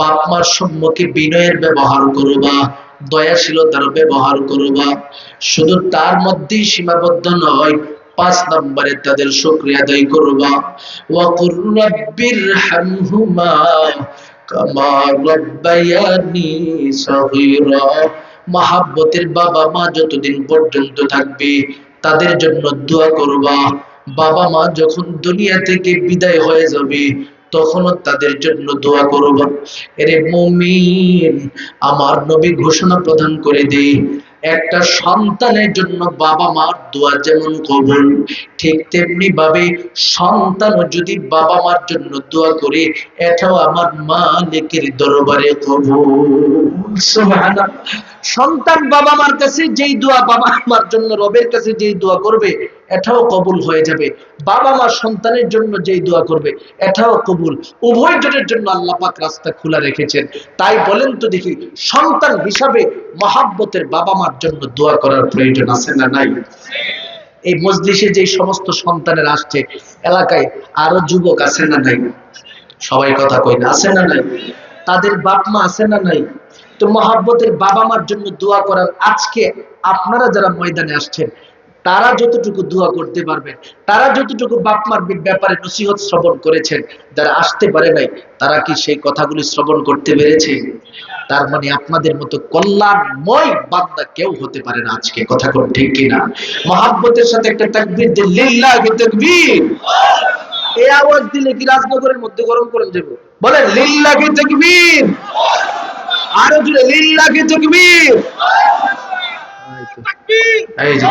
বাপ মার সম্মুখে বিনয়ের ব্যবহার করবা, দয়াশীলতার ব্যবহার করবা। শুধু তার মধ্যেই সীমাবদ্ধ নয়, ৫ নম্বরে তাদের শুকরিয়া আদায় করবা, ওয়াকুর রাব্বিরহামহুমা কামা রাব্বায়ানি সগীরা। মহাব্বতের বাবা মা যতদিন পর্যন্ত থাকবে তাদের জন্য দোয়া করবা। বাবা মা যখন দুনিয়া থেকে বিদায় হয়ে যাবে তখনও তাদের জন্য দোয়া করবা। এরে মুমিন, আমার নবী ঘোষণা প্রদান করে দেই, একটা সন্তানের জন্য বাবা মার দোয়া যেমন কবুল, ঠিক তেমনি ভাবে সন্তানও যদি বাবা মার জন্য দোয়া করে, এটাও আমার মালিকের দরবারে কবুল। সুবহানাল্লাহ। সন্তান বাবা মার কাছে যেই দোয়া, বাবা মার জন্য রবের কাছে যেই দোয়া করবে, এটাও কবুল হয়ে যাবে। বাবা মা সন্তানের জন্য যেই দোয়া করবে, এটাও কবুল। উভয়জনের জন্য আল্লাহ পাক রাস্তা খোলা রেখেছেন। তাই বলেন তো দেখি, সন্তান হিসাবে মহাব্বতের বাবা মার জন্য দোয়া করার প্রয়োজন আছে না নাই? এই মজলিসে যে সমস্ত সন্তানের আসছে, এলাকায় আরো যুবক আছে না নাই? সবাই কথা কই না, আছে না নাই? তাদের বাপ মা আছে না নাই? তো মহাব্বতের বাবা মার জন্য দোয়া করার, আজকে আপনারা যারা ময়দানে আসছেন তারা যতটুকু দোয়া করতে পারবেন, তারা যতটুকু বাপ মার ব্যাপারে নসিহত শ্রবণ করেছেন, যারা আসতে পারে নাই তারা কি সেই কথাগুলি শ্রবণ করতে পেরেছে? তার মানে আপনাদের মতো কল্যাণময় বান্দা কেউ হতে পারে না আজকে, কথা কোন ঠিক কিনা? মহাব্বতের সাথে একটা তাকবীর দিন, লিল্লাহি তাকবীর। এই আওয়াজ দিলে কি রাজনগরের মধ্যে গরম করে দেব? বলেন লিল্লাহি তাকবীর, আরো জোরে লিল্লাহি তাকবীর। এই যে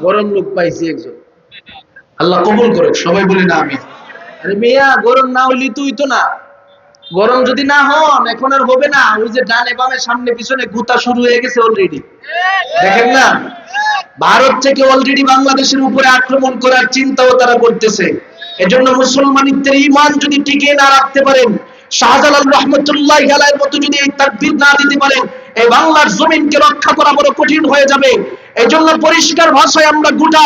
গরম লোক পাইছি একজন, আল্লাহ কবুল করুক, সবাই বলি না আমি। আরে মিয়া, গরম না হইলি তুই তো না, গরম যদি না হন এখন আর হবে না। ওই যে ডানে বামে সামনে পিছনে গুতা শুরু হয়ে গেছে অলরেডি, দেখেন না? ভারত থেকে অলরেডি বাংলাদেশের উপরে আক্রমণ করার চিন্তাও তারা করতেছে। এজন্য মুসলমানিত্বের ঈমান যদি টিকে না রাখতে পারেন, শাহজালাল রাহমাতুল্লাহি আলাইহির মতো যদি এই তাকবীর না দিতে পারেন, এই বাংলার জমিনকে রক্ষা করা বড় কঠিন হয়ে যাবে। এজন্য পরিষ্কার ভাষায় আমরা গোটা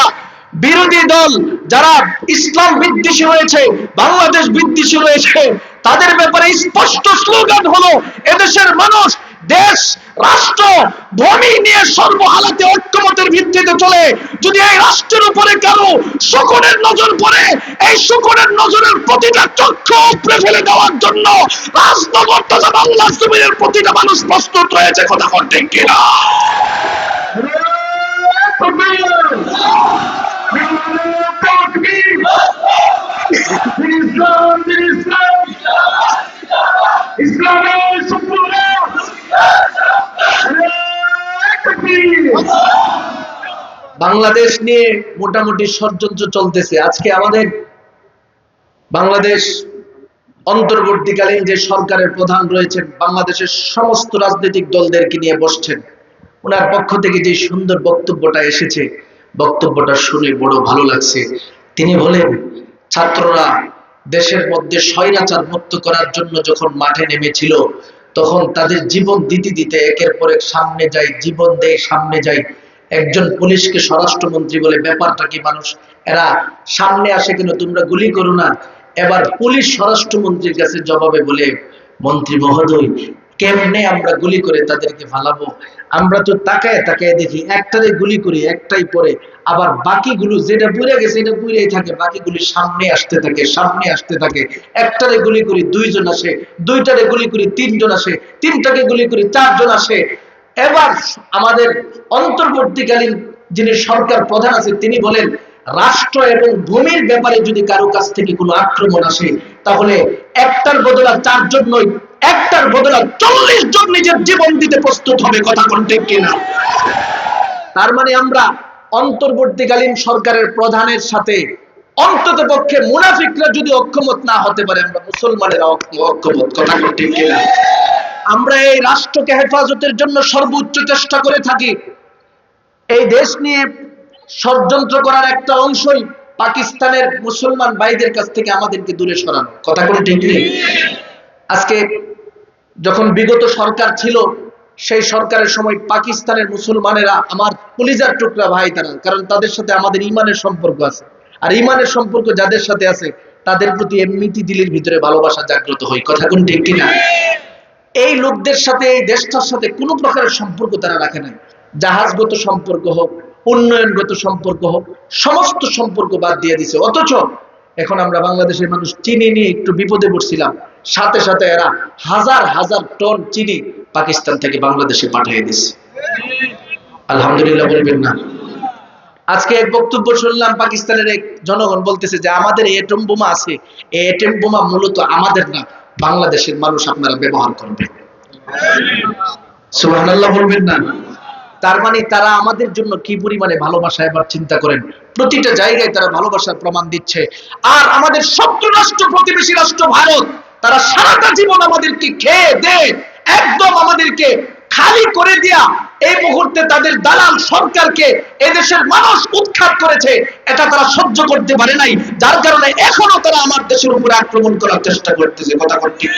বিরোধী দল যারা ইসলাম বিদ্বেষী রয়েছে, বাংলাদেশ বিদ্বেষী রয়েছে, তাদের ব্যাপারে স্পষ্ট স্লোগান হলো, এদেশের মানুষ দেশ রাষ্ট্র ভূমি নিয়ে সর্বহালাতে ঐক্যমতের ভিত্তিতে চলে। যদি এই রাষ্ট্রের উপরে কারো শকুনের নজর পড়ে, এই শকুনের নজরের প্রতিটা চক্ষু উপড়ে ফেলে দেওয়ার জন্য রাজনগর তথা বাংলা জমিনের প্রতিটা মানুষ প্রস্তুত রয়েছে, কথা কোন ঠিক কিনা? বাংলাদেশ নিয়ে মোটামুটি ষড়যন্ত্র চলতেছে। আজকে আমাদের বাংলাদেশ অন্তর্বর্তীকালীন যে সরকারের প্রধান রয়েছেন, বাংলাদেশের সমস্ত রাজনৈতিক দলদেরকে নিয়ে বসছেন। ওনার পক্ষ থেকে যে সুন্দর বক্তব্যটা এসেছে, বক্তব্যটা শুনে বড় ভালো লাগছে। তিনি বলেন, ছাত্ররা দেশের মধ্যে স্বৈরাচার মুক্ত করার জন্য যখন মাঠে নেমেছিল, তখন তাদের জীবন দিতে দিতে একের পর এক সামনে যায়, জীবন দেয়, সামনে যায়। একজন পুলিশকে স্বরাষ্ট্রমন্ত্রী বলে, ব্যাপারটা কি মানুষ, এরা সামনে আসে কেন, তোমরা গুলি করো না। এবার পুলিশ স্বরাষ্ট্রমন্ত্রীর কাছে জবাবে বলে, মন্ত্রী মহোদয়, কেমনে আমরা গুলি করে তাদেরকে ফালাবো? আমরা তো তাকায় তাকায় দেখি, একটারে গুলি করি একটাই পরে, আবার বাকিগুলো যেটা পুড়ে গেছে এটা পুড়েই থাকে, বাকিগুলি সামনে আসতে থাকে, সামনে আসতে থাকে। একটারে গুলি করি দুইজন আসে, দুইটারে গুলি করি তিনজন আসে, তিনটাকে গুলি করি চারজন আসে। এবার আমাদের অন্তর্বর্তীকালীন যিনি সরকার প্রধান আছে, তিনি বলেন, রাষ্ট্র এবং ভূমির ব্যাপারে যদি কারো কাছ থেকে কোনো আক্রমণ আসে, তাহলে একটার বদলা চারজন নয়, একটার বদলা 40 জন নিজের জীবন দিতে প্রস্তুত হবে, কথা কোন ঠিক কিনা? তার মানে আমরা অন্তর্বর্তীকালীন সরকারের প্রধানের সাথে অন্তত পক্ষে মুনাফিকরা যদি ঐক্যমত না হতে পারে, আমরা মুসলমানেরা ঐক্যমত, কথা কোন ঠিক কিনা? আমরা এই রাষ্ট্রকে হেফাজতের জন্য সর্বোচ্চ চেষ্টা করে থাকি। এই দেশ নিয়ে ষড়যন্ত্র করার একটা অংশই পাকিস্তানের মুসলমান ভাইদের কাছ থেকে আমাদেরকে দূরে সরানো, কথা কোন ঠিক নেই? আজকে যখন বিগত সরকার ছিল, সেই সরকারের সময় পাকিস্তানের মুসলমানেরা আমার কলিজার টুকরা ভাই তারা, কারণ তাদের সাথে আমাদের ইমানের সম্পর্ক আছে। আর ইমানের সম্পর্ক যাদের সাথে আছে, তাদের প্রতি এমনিতে দিলের ভিতরে ভালোবাসা জাগ্রত হয়, কথা কোন ঠিক কিনা? এই লোকদের সাথে, এই দেশটার সাথে কোনো প্রকারের সম্পর্ক তারা রাখে নাই। জাহাজগত সম্পর্ক হোক, উন্নয়নগত সম্পর্ক হোক, সমস্ত সম্পর্ক বাদ দিয়ে দিছে। অথচ এখন আমরা বাংলাদেশের মানুষ চিনি নিয়ে একটু বিপদে পড়ছিলাম, সাথে সাথে এরা হাজার হাজার টন চিনি পাকিস্তান থেকে বাংলাদেশে পাঠিয়ে দিছে। আলহামদুলিল্লাহ বলবেন না? আজকে এক বক্তব্য শুনলাম, পাকিস্তানের এক জনগণ বলতেছে যে আমাদের এই এটম বোমা আছে, এই এটম বোমা মূলত আমাদের না, বাংলাদেশের মানুষ আপনারা ব্যবহার করবেন। সুবহানাল্লাহ বলবেন না? তার মানে তারা আমাদের জন্য কি পরিমাণে ভালোবাসা, এবার চিন্তা করেন। প্রতিটা জায়গায় তারা ভালোবাসার প্রমাণ দিচ্ছে। আর আমাদের শত্রু রাষ্ট্র, প্রতিবেশী রাষ্ট্র ভারত, তারা সারাটা জীবন আমাদেরকে খেয়ে দেয়ে একদম আমাদেরকে খালি করে দিয়া এই মুহূর্তে তাদের দালাল সরকারকে এদেশের মানুষ উৎখাত করেছে। এটা তারা সহ্য করতে পারে নাই, যার কারণে এখনো তারা আমার দেশের উপরে আক্রমণ করার চেষ্টা করতেছে, কথা ঠিক।